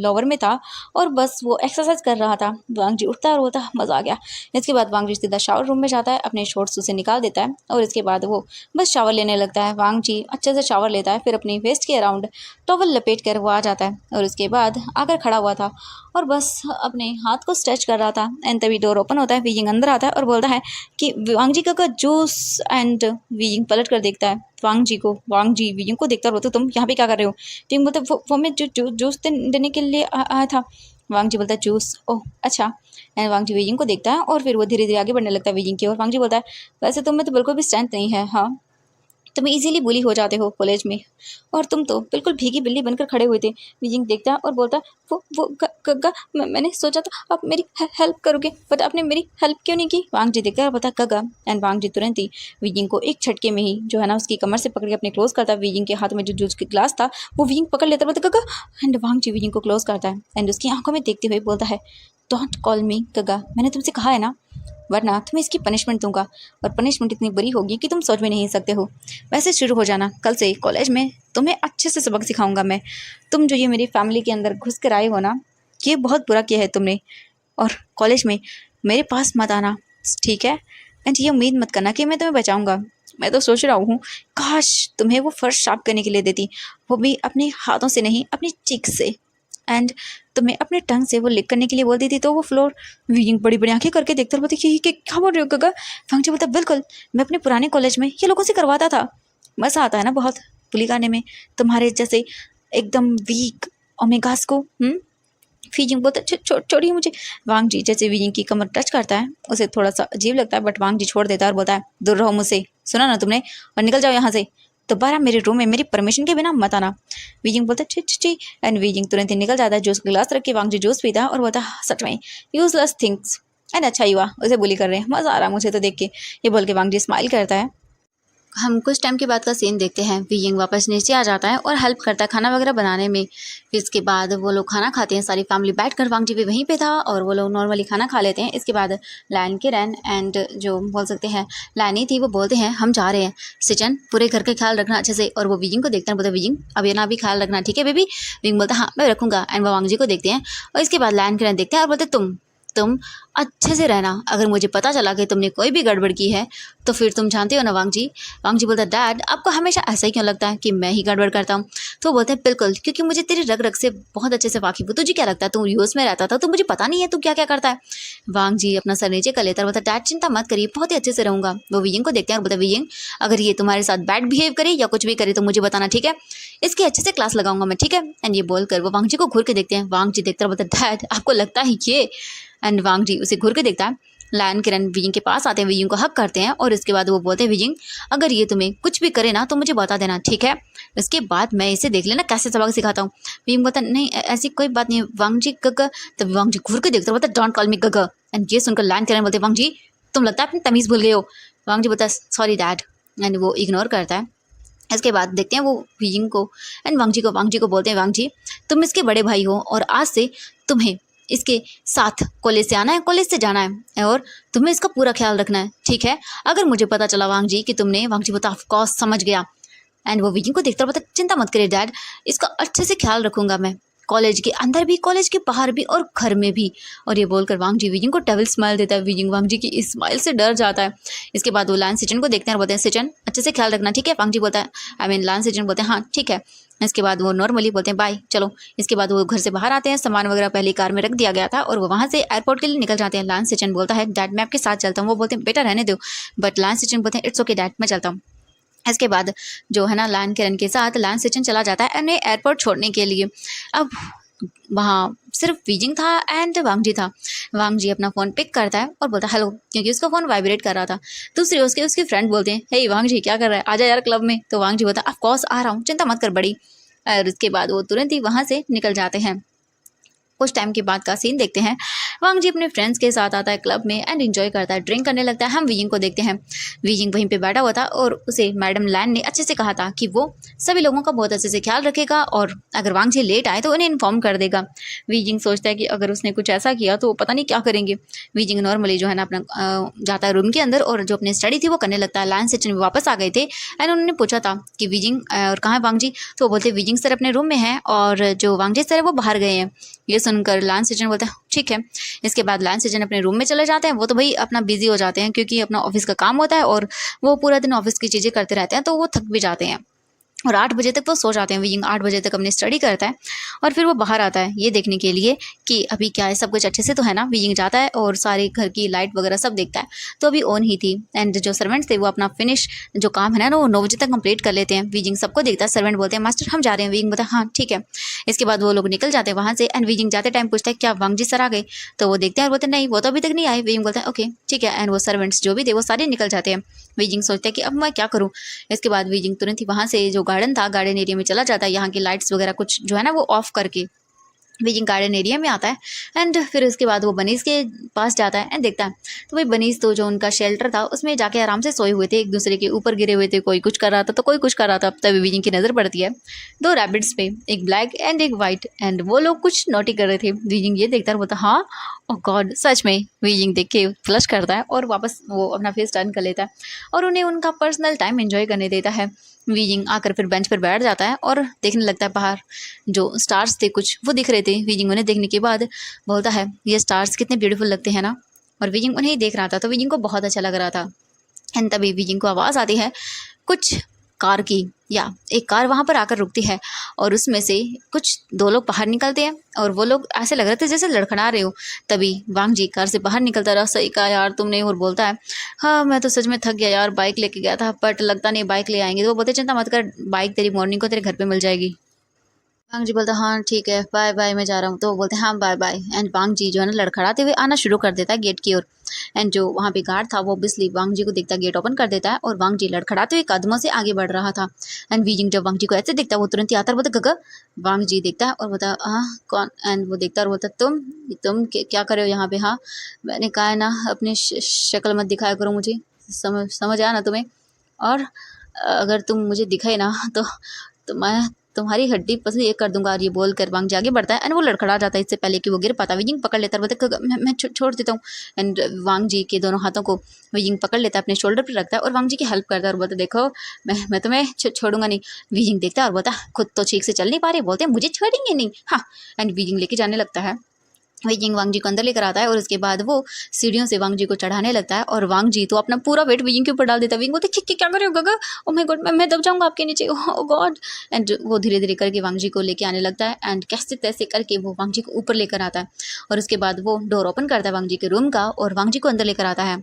लोअर में था और बस वो एक्सरसाइज कर रहा था। वांग जी उठता है और बोलता मज़ा आ गया। इसके बाद वांग जी सीधा शावर रूम में जाता है, अपने शॉर्ट्स उसे निकाल देता है और इसके बाद वो बस शावर लेने लगता है। वांग जी अच्छे से शावर लेता है, फिर अपनी वेस्ट के अराउंड टॉवल लपेट कर वो आ जाता है और उसके बाद आकर खड़ा हुआ था और बस अपने हाथ को स्ट्रेच कर रहा था। एंड तभी डोर ओपन होता है। वीइंग अंदर आता है और बोलता है कि वांग जी का जूस। एंड वीइंग पलट कर देखता है वांग जी को। वांग जी वीइंग को देखता बोलते तुम यहाँ पे क्या कर रहे हो। वीइंग बोलते वो मैं जूस देने के लिए आया था। वांग जी बोलता है जूस, ओह अच्छा। एंड वांग जी वीइंग को देखता है और फिर वो धीरे धीरे आगे बढ़ने लगता है वीइंग की ओर। वांग जी बोलता है वैसे तुम में तो बिल्कुल भी स्ट्रेंथ नहीं है, हाँ तुम इजीली बुली हो जाते हो कॉलेज में और तुम तो बिल्कुल भीगी बिल्ली बनकर खड़े हुए थे। वीइंग देखता है और बोलता वो गग्गा मैंने सोचा था आप मेरी हेल्प करोगे बट आपने मेरी हेल्प क्यों नहीं की। वांग जी देखता है और बोलता गग्गा। एंड वांग जी तुरंत ही वीइंग को एक झटके में ही जो है ना उसकी कमर से पकड़ के अपने क्लोज करता है। वीइंग के हाथ में जो जूस की ग्लास था वो वीइंग पकड़ लेता है, बोलता गग्गा। एंड वांग जी वीइंग को क्लोज करता है एंड उसकी आंखों में देखते हुए बोलता है डोंट कॉल मी गग्गा, मैंने तुमसे कहा है ना, वरना तुम्हें इसकी पनिशमेंट दूंगा और पनिशमेंट इतनी बुरी होगी कि तुम सोच भी नहीं सकते हो। वैसे शुरू हो जाना कल से कॉलेज में, तुम्हें अच्छे से सबक सिखाऊंगा मैं। तुम जो ये मेरी फैमिली के अंदर घुस कर आए हो ना, ये बहुत बुरा किया है तुमने। और कॉलेज में मेरे पास मत आना, ठीक है? एंड ये उम्मीद मत करना कि मैं तुम्हें बचाऊंगा। मैं तो सोच रहा हूँ काश तुम्हें वो फर्श साफ करने के लिए देती, वो भी अपने हाथों से नहीं, अपनी चीख से। एंड तुम्हें अपने टंग से वो लिक करने के लिए बोलती थी तो वो फ्लोर। वीइंग बड़ी बड़ी आंखें करके देखते बोलती कि क्या बोल रहे हो गगा? फंक्शन बोलता बिल्कुल, मैं अपने पुराने कॉलेज में ये लोगों से करवाता था। मज़ा आता है ना बहुत पुली गाने में, तुम्हारे जैसे एकदम वीक ओमेगास को। वीइंग बोलता छोड़िए मुझे। वांग जी जैसे वीइंग की कमर टच करता है, उसे थोड़ा सा अजीब लगता है, बट वांग जी छोड़ देता है और बोलता है दूर रहो मुझसे, सुना ना तुमने, और निकल जाओ यहाँ से, दोबारा मेरे रूम में मेरी परमिशन के बिना मत आना। वीइंग बोलता ची। एंड वीइंग तुरंत ही निकल जाता है। जूस का गिलास रख के वांग जी जूस पीता है और बोलता सच में यूजलेस थिंग्स। एंड अच्छा ही हुआ उसे बुली कर रहे हैं, मज़ा आ रहा है मुझे तो देख के। ये बोल के वांग जी स्माइल करता है। हम कुछ टाइम के बाद का सीन देखते हैं। वीइंग वापस नीचे आ जाता है और हेल्प करता है खाना वगैरह बनाने में। फिर इसके बाद वो लोग खाना खाते हैं, सारी फैमिली बैठकर। वांग जी भी वहीं पे था और वो लोग नॉर्मली खाना खा लेते हैं। इसके बाद लैन के रैन एंड जो बोल सकते हैं लैनी थी, वो बोलते हैं हम जा रहे हैं सिचन, पूरे घर का ख्याल रखना अच्छे से। और वो वीइंग को देखते हैं, बोलते वीइंग अब ये ना भी ख्याल रखना, ठीक है बेबी? वीइंग बोलता हाँ मैं रखूँगा। एंड वो वांग जी को देखते हैं और इसके बाद लैन के रैन देखते हैं और बोलते तुम अच्छे से रहना, अगर मुझे पता चला कि तुमने कोई भी गड़बड़ की है तो फिर तुम जानते हो ना वांग जी। वांग जी बोलता डैड आपको हमेशा ऐसा ही क्यों लगता है कि मैं ही गड़बड़ करता हूँ? तो वो बोलते हैं बिल्कुल, क्योंकि मुझे तेरे रग रग से बहुत अच्छे से वाकिफ हूँ। तुझे क्या लगता है तू यूएस में रहता था तो मुझे पता नहीं है तू क्या क्या करता है? वांग जी अपना सर नीचे कर लेता है, बोलता डैड चिंता मत करिए, बहुत ही अच्छे से रहूँगा। वो वीइंग को देखते हैं और बोलता वीइंग अगर ये तुम्हारे साथ बैड बिहेव करे या कुछ भी करे तो मुझे बताना, ठीक है? इसकी अच्छे से क्लास लगाऊंगा मैं, ठीक है? एंड ये बोलकर वो वांग जी को घूर के देखते हैं। वांग जी देखता है, बोलता डैड आपको लगता है ये? एंड वांग जी उसे घूर के देखता है। लायन किरण वीइंग के पास आते हैं, वीइंग को हक करते हैं और इसके बाद वो बोलते हैं वीइंग अगर ये तुम्हें कुछ भी करे ना तो मुझे बता देना, ठीक है? इसके बाद मैं इसे देख लेना कैसे सबक सिखाता हूँ। वीइंग बोलता नहीं ऐसी कोई बात नहीं वांग जी गगा। तब वांग जी घूर के देखता है, बोलता डोंट कॉल मी गगा। एंड ये सुनकर लायन किरण बोलते वांग जी तुम लगता है अपनी तमीज़ भूल गए हो। वांग जी बोलता सॉरी डैड। एंड वो इग्नोर करता है। इसके बाद देखते हैं वो वीइंग को एंड वांग जी को बोलते हैं वांग जी तुम इसके बड़े भाई हो और आज से तुम्हें इसके साथ कॉलेज से आना है, कॉलेज से जाना है और तुम्हें इसका पूरा ख्याल रखना है, ठीक है? अगर मुझे पता चला वांग जी कि तुमने, वांग जी बोलता ऑफ कोर्स समझ गया। एंड वो वीइंग को देखता बोलता चिंता मत करिए डैड, इसका अच्छे से ख्याल रखूंगा मैं, कॉलेज के अंदर भी, कॉलेज के बाहर भी और घर में भी। और ये बोलकर वांग जी वीइंग को डबल स्माइल देता है। वीइंग वांग जी की इस स्माइल से डर जाता है। इसके बाद वो लान सिचन को देखते हैं और बोलते हैं सिचन अच्छे से ख्याल रखना, ठीक है? वांग जी बोलता है लान सिचन बोलते हैं हाँ ठीक है। इसके बाद वो नॉर्मली बोलते हैं बाय चलो। इसके बाद वो घर से बाहर आते हैं, सामान वगैरह पहले कार में रख दिया गया था और वो वहाँ से एयरपोर्ट के लिए निकल जाते हैं। लान सिचन बोलता है डैड मैं आपके साथ चलता हूँ। वो बोलते हैं बेटा रहने दो, बट लान सिचन बोलते हैं इट्स ओके डैड मैं चलता हूँ। इसके बाद जो है ना लान किरण के साथ लान सिचन चला जाता है उन्हें एयरपोर्ट छोड़ने के लिए। अब वहाँ सिर्फ वीजिंग था एंड वांग जी था। वांग जी अपना फ़ोन पिक करता है और बोलता है हेलो, क्योंकि उसका फ़ोन वाइब्रेट कर रहा था। दूसरी उसके फ्रेंड बोलते हैं हे वांग जी क्या कर रहा है, आजा यार क्लब में। तो वांग जी बोलता है ऑफ कोर्स आ रहा हूँ, चिंता मत कर बड़ी। और उसके बाद वो तुरंत ही वहाँ से निकल जाते हैं। कुछ टाइम के बाद का सीन देखते हैं। वांग जी अपने फ्रेंड्स के साथ आता है क्लब में एंड एंजॉय करता है, ड्रिंक करने लगता है। हम वीजिंग को देखते हैं। वीजिंग वहीं पे बैठा हुआ था और उसे मैडम लैन ने अच्छे से कहा था कि वो सभी लोगों का बहुत अच्छे से ख्याल रखेगा और अगर वांग जी लेट आए तो उन्हें इन्फॉर्म कर देगा। वीजिंग सोचता है कि अगर उसने कुछ ऐसा किया तो पता नहीं क्या करेंगे। वीजिंग नॉर्मली जो है ना अपना जाता है रूम के अंदर और जो अपनी स्टडी थी वो करने लगता है। लैन सिचन वापस आ गए थे एंड उन्होंने पूछा था कि वीजिंग और कहाँ है वांग जी। तो वो बोलते वीजिंग सर अपने रूम में है और जो वांग जी सर है वो बाहर गए हैं। ये सुनकर लान सिचन बोलते हैं ठीक है। इसके बाद लान सिचन अपने रूम में चले जाते हैं। वो तो भाई अपना बिजी हो जाते हैं क्योंकि अपना ऑफिस का काम होता है और वो पूरा दिन ऑफिस की चीज़ें करते रहते हैं तो वो थक भी जाते हैं और 8 बजे तक वो सो जाते हैं। वीजिंग 8 बजे तक अपनी स्टडी करता है और फिर वो बाहर आता है ये देखने के लिए कि अभी क्या है, सब कुछ अच्छे से तो है ना। वीजिंग जाता है और सारे घर की लाइट वगैरह सब देखता है तो अभी ऑन ही थी एंड जो सर्वेंट्स थे वो अपना फिनिश जो काम है ना वो 9 बजे तक कंप्लीट कर लेते हैं। वीजिंग सबको देखता है। सर्वेंट बोलते हैं मास्टर हम जा रहे हैं। वीजिंग बोलता है हाँ ठीक है। इसके बाद वो लोग निकल जाते हैं वहाँ से एंड वीजिंग जाते टाइम पूछता है क्या वांग जी सर आ गए। तो वो देखते हैं और बोलते हैं नहीं वो तो अभी तक नहीं आए। वीजिंग बोलता है ओके ठीक है एंड वो सर्वेंट्स जो भी थे वो सारे निकल जाते हैं। वीजिंग सोचता है कि अब मैं क्या करूँ। इसके बाद वीजिंग तुरंत ही वहाँ से जो गार्डन था गार्डन एरिया में चला जाता है। यहाँ की लाइट्स वगैरह कुछ जो है ना वो ऑफ करके वीजिंग गार्डन एरिया में आता है एंड फिर उसके बाद वो बनीज के पास जाता है एंड देखता है तो भाई बनीज तो जो उनका शेल्टर था उसमें जाके आराम से सोए हुए थे, एक दूसरे के ऊपर गिरे हुए थे। कोई कुछ कर रहा था तो कोई कुछ कर रहा था। तभी वीजिंग की नज़र पड़ती है 2 रैबिट्स पे, एक ब्लैक एंड एक वाइट एंड वो लोग कुछ नोटी कर रहे थे। वीजिंग ये देखता है बोलता हाँ ओह गॉड सच में। वीजिंग देख के फ्लश करता है और वापस वो अपना फेस टर्न कर लेता है और उन्हें उनका पर्सनल टाइम एंजॉय करने देता है। वीजिंग आकर फिर बेंच पर बैठ जाता है और देखने लगता है बाहर जो स्टार्स थे कुछ वो दिख रहे थे। वीजिंग उन्हें देखने के बाद बोलता है ये स्टार्स कितने ब्यूटीफुल लगते हैं ना। और वीजिंग उन्हें ही देख रहा था तो वीजिंग को बहुत अच्छा लग रहा था। एंड तभी वीजिंग को आवाज़ आती है कुछ कार की, या एक कार वहाँ पर आकर रुकती है और उसमें से कुछ 2 लोग बाहर निकलते हैं और वो लोग ऐसे लग रहे थे जैसे लड़खड़ा रहे हो। तभी वांग जी कार से बाहर निकलता रहा, सही कहा यार तुमने, और बोलता है हाँ मैं तो सच में थक गया यार, बाइक लेके गया था बट लगता नहीं बाइक ले आएंगे। तो वो बोलते चिंता मत कर, बाइक तेरी मॉर्निंग को तेरे घर पे मिल जाएगी। वांग जी बोलता हाँ ठीक है बाय बाय मैं जा रहा हूँ। तो वो बोलते हैं हाँ बाय बाय। एंड वांग जी जो है ना लड़खड़ाते हुए आना शुरू कर देता है गेट की ओर। एंड जो वहाँ पे गार्ड था वो ऑब्वियसली वांग जी को देखता है, गेट ओपन कर देता है और वांग जी लड़खड़ाते हुए कदमों से आगे बढ़ रहा था। एंड वीजिंग जब वांग जी को ऐसे देखता है वो तुरंत ही आता है, बोलता गगा। वांग जी देखता है और बोलता हाँ कौन। एंड वो देखता है और बोलता तुम क्या कर रहे हो यहाँ पे। हाँ मैंने कहा है ना अपनी शक्ल मत दिखाया करो मुझे, समझ आया ना तुम्हें। और अगर तुम मुझे दिखाए ना तो मैं तुम्हारी हड्डी पसली एक कर दूंगा। और ये बोलकर वांग जी आगे बढ़ता है एंड वो लड़खड़ा जाता है इससे पहले कि वो गिर पाता। वीजिंग पकड़ लेता है, बोलता मैं छोड़ देता हूँ। एंड वांग जी के दोनों हाथों को वीजिंग पकड़ लेता है, अपने शोल्डर पर रखता है और वांग जी की हेल्प करता है और बोलता देखो मैं तुम्हें छोड़ूंगा नहीं। वीजिंग देखता है और बोलता खुद तो ठीक से चल नहीं पा रहे, बोलते मुझे छोड़ेंगे नहीं। हाँ एंड वीजिंग लेके जाने लगता है। वीजिंग वांग जी को अंदर लेकर आता है और उसके बाद वो सीढ़ियों से वांग जी को चढ़ाने लगता है और वांग जी तो अपना पूरा वेट वीजिंग के ऊपर डाल देता है। वीजिंग बोलते क्या कर रहे हो गगा, ओ माय गॉड मैं दब जाऊंगा आपके नीचे, ओ गॉड। एंड वो धीरे धीरे करके वांग जी को लेके आने लगता है एंड कैसे तैसे करके वो वांग जी को ऊपर लेकर आता है। और उसके बाद वो डोर ओपन करता है वांग जी के रूम का और वांग जी को अंदर लेकर आता है।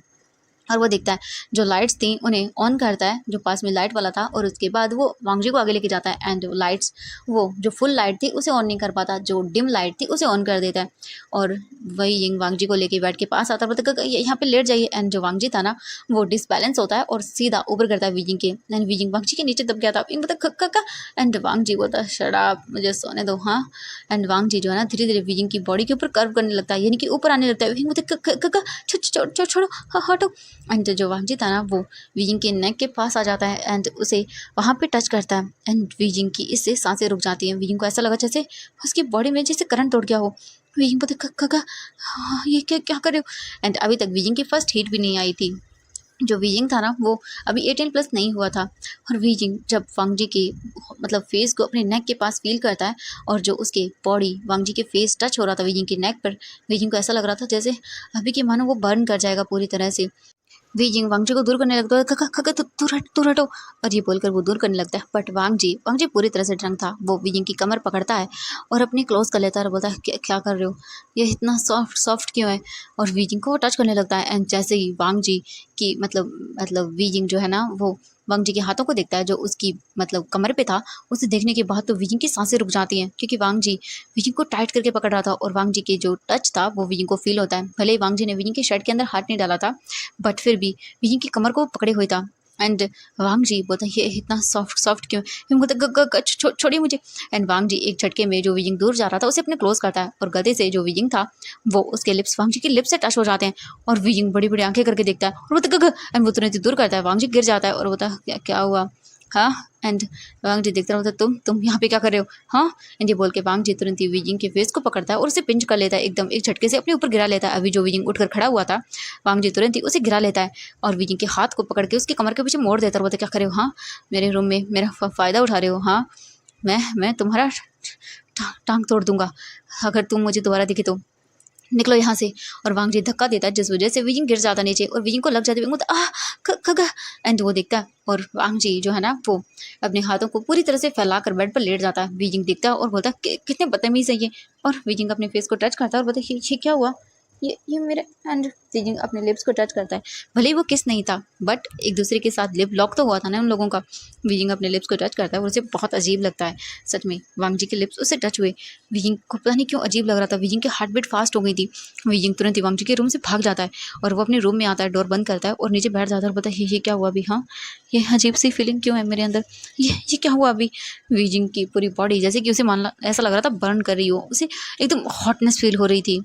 और वो देखता है जो लाइट्स थी उन्हें ऑन करता है जो पास में लाइट वाला था। और उसके बाद वो वांग जी को आगे लेके जाता है एंड लाइट्स वो जो फुल लाइट थी उसे ऑन नहीं कर पाता, जो डिम लाइट थी उसे ऑन कर देता है। और वही यंग वांग जी को लेके बेड के पास आता है, बोलता है यहाँ पे लेट जाइए। एंड जो वांग जी था ना वो डिसबैलेंस होता है और सीधा ऊपर करता है वीजिंग के। एंड वीजिंग वांग जी के नीचे दब गया था। बोलता एंड वांग जी बोलता शराब मुझे सोने दो। हाँ एंड वांग जी जो है ना धीरे धीरे वीजिंग की बॉडी के ऊपर कर्व करने लगता है, यानी कि ऊपर आने लगता है। वीजिंग बोलता छोड़ो हटो। एंड जो वांग जी था ना वो वीजिंग के नेक के पास आ जाता है एंड उसे वहाँ पे टच करता है। एंड वीजिंग की इससे सांसें रुक जाती हैं। वीजिंग को ऐसा लगा जैसे उसकी बॉडी में जैसे करंट तोड़ गया हो। वीजिंग बोलते काका हाँ, ये क्या कर रहे हो। एंड अभी तक वीजिंग की फर्स्ट हीट भी नहीं आई थी। जो वीजिंग था ना वो अभी 18+ नहीं हुआ था। और वीजिंग जब वांग जी के मतलब फेस को अपने नेक के पास फील करता है और जो उसके बॉडी वांग जी के फेस टच हो रहा था वीजिंग के नेक पर, वीजिंग को ऐसा लग रहा था जैसे अभी के मानो वो बर्न कर जाएगा पूरी तरह से। वीजिंग वांग जी को दूर करने लगता है, खका दूर हटो। और ये बोलकर वो दूर करने लगता है। बट वांग जी पूरी तरह से ड्रंक था। वो वीजिंग की कमर पकड़ता है और अपनी क्लोज कर लेता है और बोलता है क्या कर रहे हो, ये इतना सॉफ्ट क्यों है। और वीजिंग को वो टच करने लगता है एंड जैसे ही वांग जी की मतलब वीजिंग जो है ना वो वांग जी के हाथों को देखता है जो उसकी मतलब कमर पे था, उसे देखने के बाद तो वीजिंग की सांसें रुक जाती हैं क्योंकि वांग जी वीजिंग को टाइट करके पकड़ रहा था और वांग जी के जो टच था वो वीजिंग को फील होता है। भले ही वांग जी ने वीजिंग की शर्ट के अंदर हाथ नहीं डाला था बट फिर भी वीजिंग की कमर को पकड़े हुए था। एंड वांग जी बोलता ये इतना सॉफ्ट क्यों। बोलता छोड़िए मुझे। एंड वांग जी एक झटके में जो वीजिंग दूर जा रहा था उसे अपने क्लोज करता है और गले से जो वीजिंग था वो उसके लिप्स वांग जी के लिप्स से टच हो जाते हैं। और वीजिंग बड़ी बड़ी आंखें करके देखता है और बोलता एंड वो तुरंत ही दूर करता है। वांग जी गिर जाता है और बोलता क्या हुआ। हाँ एंड वांग जी देखता रहता तुम यहाँ पे क्या कर रहे हो। हाँ एंड ये बोल के वांग जी तुरंत ही वीजिंग के फेस को पकड़ता है और उसे पिंच कर लेता है, एकदम एक झटके से अपने ऊपर गिरा लेता है। अभी जो वीजिंग उठकर खड़ा हुआ था वांग जी तुरंत ही उसे गिरा लेता है और वीजिंग के हाथ को पकड़ के उसकी कमर के पीछे मोड़ देता है। बोलते क्या कर रहे हो। हाँ मेरे रूम में मेरा फ़ायदा उठा रहे हो। हाँ मैं तुम्हारा टांग तोड़ दूंगा अगर तुम मुझे दोबारा दिखे तो, निकलो यहाँ से। और वांग जी धक्का देता है जिस वजह से वीजिंग गिर जाता नीचे और वीजिंग को लग जाती है एंड वो देखता है और वांग जी जो है ना वो अपने हाथों को पूरी तरह से फैलाकर बेड पर लेट जाता है। वीजिंग देखता है और बोलता है कितने बदतमीज है ये। और वीजिंग अपने फेस को टच करता है और बोलता है ये क्या हुआ, ये मेरे। एंड वीजिंग अपने लिप्स को टच करता है, भले ही वो किस नहीं था बट एक दूसरे के साथ लिप लॉक तो हुआ था ना उन लोगों का। वीजिंग अपने लिप्स को टच करता है और उसे बहुत अजीब लगता है सच में। वांग जी के लिप्स उससे टच हुए, वीजिंग को पता नहीं क्यों अजीब लग रहा था। वीजिंग की हार्ट बीट फास्ट हो गई थी। वीजिंग तुरंत ही वांग जी के रूम से भाग जाता है और वो अपने रूम में आता है, डोर बंद करता है और नीचे बैठ जाता है और बोलता है ये क्या हुआ अभी। हाँ ये अजीब सी फीलिंग क्यों है मेरे अंदर, ये क्या हुआ अभी। वीजिंग की पूरी बॉडी जैसे कि उसे मानना ऐसा लग रहा था बर्न कर रही हो, उसे एकदम हॉटनेस फील हो रही थी।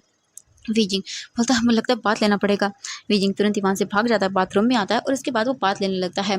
वीजिंग बोलता है हमें लगता है बात लेना पड़ेगा। वीजिंग तुरंत ही वहाँ से भाग जाता है, बाथरूम में आता है और उसके बाद वो बात लेने लगता है।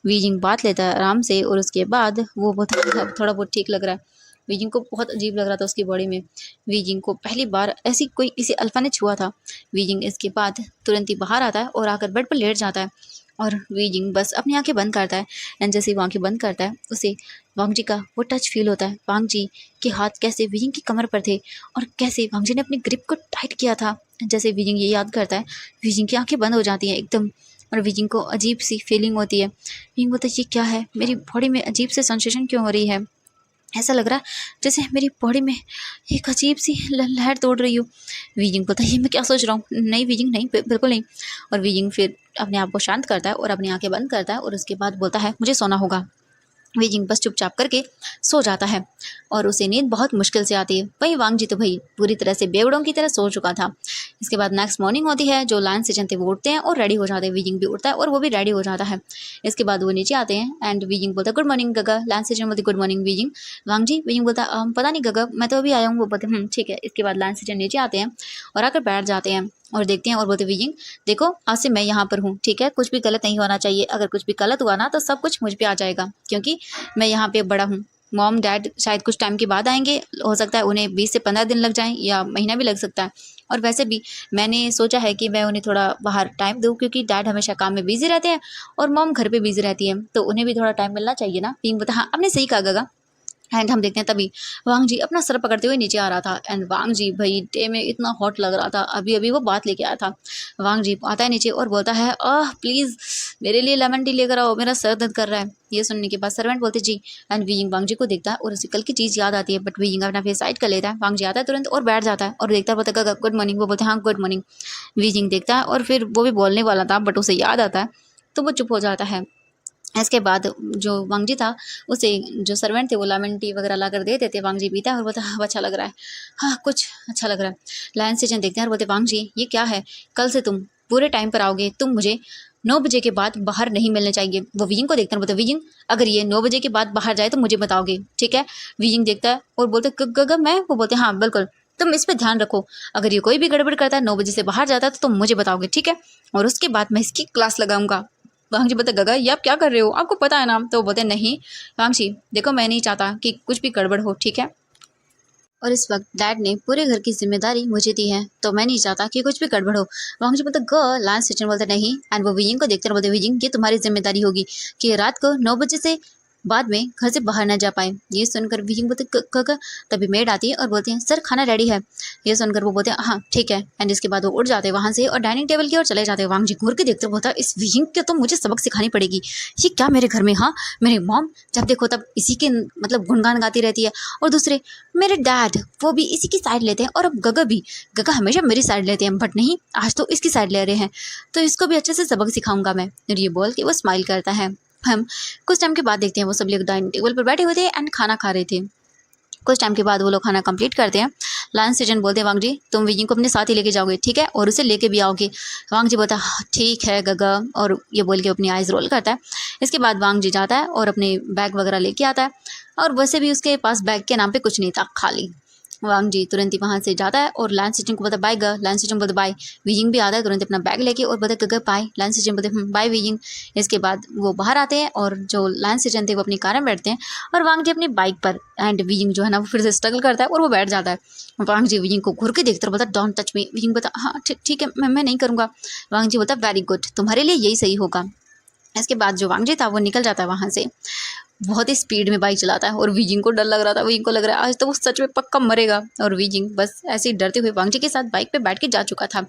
वीजिंग बात लेता है आराम से और उसके बाद वो बहुत थोड़ा बहुत ठीक लग रहा है। वीजिंग को बहुत अजीब लग रहा था उसकी बॉडी में। वीजिंग को पहली बार ऐसी कोई किसी अल्फा ने छुआ था। वीजिंग इसके बाद तुरंत ही बाहर आता है और आकर बेड पर लेट जाता है। और वीजिंग बस अपनी आंखें बंद करता है। एंड जैसे ही वो आंखें बंद करता है उसे वांग जी का वो टच फील होता है। वांग जी के हाथ कैसे वीजिंग की कमर पर थे और कैसे वांग जी ने अपनी ग्रिप को टाइट किया था। जैसे वीजिंग ये याद करता है, वीजिंग की आंखें बंद हो जाती हैं एकदम और वीजिंग को अजीब सी फीलिंग होती है। वीजिंग बोलता है ये क्या है, मेरी बॉडी में अजीब से सेंसेशन क्यों हो रही है, ऐसा लग रहा है जैसे मेरी बॉडी में एक अजीब सी लहर दौड़ रही हो। वीजिंग बोलता है ये मैं क्या सोच रहा हूँ, नहीं वीजिंग नहीं, बिल्कुल नहीं। और वीजिंग फिर अपने आप को शांत करता है और अपनी आंखें बंद करता है और उसके बाद बोलता है मुझे सोना होगा। वीजिंग बस चुपचाप करके सो जाता है और उसे नींद बहुत मुश्किल से आती है। वहीं वांग जी तो भाई पूरी तरह से बेवड़ों की तरह सो चुका था। इसके बाद नेक्स्ट मॉर्निंग होती है, जो लायन सेजन थे वो उठते हैं और रेडी हो जाते हैं। वीजिंग भी उठता है और वो भी रेडी हो जाता है। इसके बाद वो नीचे आते हैं एंड वीजिंग बोलता है गुड मॉर्निंग गगा। लायन सेजन बोलती गुड मॉर्निंग वीजिंग। वांग जी वीजिंग बोलता पता नहीं गगा, मैं तो अभी आया हूँ। वो बोलते ठीक है। इसके बाद लायन सेजन नीचे आते हैं और आकर बैठ जाते हैं और देखते हैं और बोलते वीजिंग देखो आज से मैं यहाँ पर हूँ, ठीक है, कुछ भी गलत नहीं होना चाहिए। अगर कुछ भी गलत हुआ ना तो सब कुछ मुझ पे आ जाएगा, क्योंकि मैं यहाँ पे बड़ा हूँ। मॉम डैड शायद कुछ टाइम के बाद आएंगे, हो सकता है उन्हें 20 से 15 दिन लग जाएं या महीना भी लग सकता है। और वैसे भी मैंने सोचा है कि मैं उन्हें थोड़ा बाहर टाइम दूँ, क्योंकि डैड हमेशा काम में बिजी रहते हैं और मॉम घर पे बिजी रहती है, तो उन्हें भी थोड़ा टाइम मिलना चाहिए ना। पिंक बता हाँ आपने सही कहा गगा। एंड हम देखते हैं तभी वांग जी अपना सर पकड़ते हुए नीचे आ रहा था। एंड वांग जी भाई डे में इतना हॉट लग रहा था, अभी अभी वो बात लेके आया था। वांग जी आता है नीचे और बोलता है प्लीज़ मेरे लिए लेमन टी लेकर आओ, मेरा सर दर्द कर रहा है। ये सुनने के बाद सर्वेंट बोलते जी। एंड वीजिंग वांग जी को देखता है और उसे कल की चीज़ याद आती है, बट वीजिंग अपना फेस साइड कर लेता है। वांग जी आता है तुरंत और बैठ जाता है और देखता है, बोलता है गुड मॉर्निंग। वो बोलते हैं हाँ गुड मॉर्निंग। वीजिंग देखता है और फिर वो भी बोलने वाला था बट उसे याद आता है तो वो चुप हो जाता है। इसके बाद जो वांग जी था उसे जो सर्वेंट थे वो लेमन टी वगैरह ला कर दे देते। वांग जी पीता है और बोलता है हाँ अच्छा लग रहा है, हाँ कुछ अच्छा लग रहा है। लायन सेजन देखते हैं और बोलते वांग जी ये क्या है, कल से तुम पूरे टाइम पर आओगे, तुम मुझे 9 बजे के बाद बाहर नहीं मिलने चाहिए। वो वीजिंग को देखते हैं, बोलते वीजिंग अगर ये 9 बजे के बाद बाहर जाए तो मुझे बताओगे, ठीक है। वीजिंग देखता है और बोलते गगा मैं, वो बोलते हाँ बिल्कुल, तुम इस पे ध्यान रखो, अगर ये कोई भी गड़बड़ करता है 9 बजे से बाहर जाता है तो तुम मुझे बताओगे, ठीक है, और उसके बाद मैं इसकी क्लास लगाऊंगा। वांग जी बोलते गगा ये आप क्या कर रहे हो, आपको पता है ना। तो वो बोलते नहीं वांग जी देखो मैं नहीं चाहता कि कुछ भी गड़बड़ हो, ठीक है, और इस वक्त डैड ने पूरे घर की जिम्मेदारी मुझे दी है तो मैं नहीं चाहता कि कुछ भी गड़बड़ हो। वांग जी बोलते ग। लायन सेजन बोलते नहीं। एंड वो वीजिंग को देखते बोलते वीजिंग ये तुम्हारी जिम्मेदारी होगी कि रात को 9 बजे से बाद में घर से बाहर न जा पाए। ये सुनकर वीजिंग बोलते ग। तभी मेड आती है और बोलते हैं सर खाना रेडी है। ये सुनकर वो बोलते हैं हाँ ठीक है। एंड इसके बाद वो उठ जाते हैं वहाँ से और डाइनिंग टेबल की ओर चले जाते हैं। वांग जी घूर के देखते बोलता है इस वीजिंग के तो मुझे सबक सिखानी पड़ेगी, ये क्या मेरे घर में, हाँ मेरी मॉम जब देखो तब इसी के मतलब गुणगान गाती रहती है और दूसरे मेरे डैड वो भी इसी की साइड लेते हैं और अब गगा भी, गगा हमेशा मेरी साइड लेते हैं बट नहीं आज तो इसकी साइड ले रहे हैं, तो इसको भी अच्छे से सबक सिखाऊंगा मैं। और ये बोल के वो स्माइल करता है। हम कुछ टाइम के बाद देखते हैं वो सब लोग डाइनिंग टेबल पर बैठे हुए थे एंड खाना खा रहे थे। कुछ टाइम के बाद वो लोग खाना कंप्लीट करते हैं। लायन सेजन बोलते हैं वांग जी तुम वीजिंग को अपने साथ ही लेके जाओगे, ठीक है, और उसे लेके भी आओगे। वांग जी बोलता है ठीक है गगा, और ये बोल के अपनी आइज़ रोल करता है। इसके बाद वांग जी जाता है और अपने बैग वगैरह लेके आता है और वैसे भी उसके पास बैग के नाम पे कुछ नहीं था, खाली। वांग जी तुरंत ही वहाँ से जाता है और लायन सेजन को बोलता बाय ग। लायन सेजन बोलता बाय। वीजिंग भी आता है तुरंत अपना बैग लेके और बोलता गगा बाय। लायन सेजन बोलते बाय वीजिंग। इसके बाद वो बाहर आते हैं और जो लायन सेजन थे वो अपनी कार में बैठते हैं और वांग जी अपनी बाइक पर। एंड वीजिंग जो है ना वो फिर से स्ट्रगल करता है और वो बैठ जाता है। वांग जी वीजिंग को घूर के देखते बोलता डोंट टच मी। वीजिंग बोलता हाँ ठीक है मैं नहीं करूँगा। वांग जी बोलता वेरी गुड, तुम्हारे लिए यही सही होगा। इसके बाद जो वांग जी था वो निकल जाता है वहाँ से, बहुत ही स्पीड में बाइक चलाता है और वीजिंग को डर लग रहा था। वीजिंग को लग रहा है आज तो वो सच में पक्का मरेगा और वीजिंग बस ऐसे ही डरते हुए वांग जी के साथ बाइक पे बैठ के जा चुका था।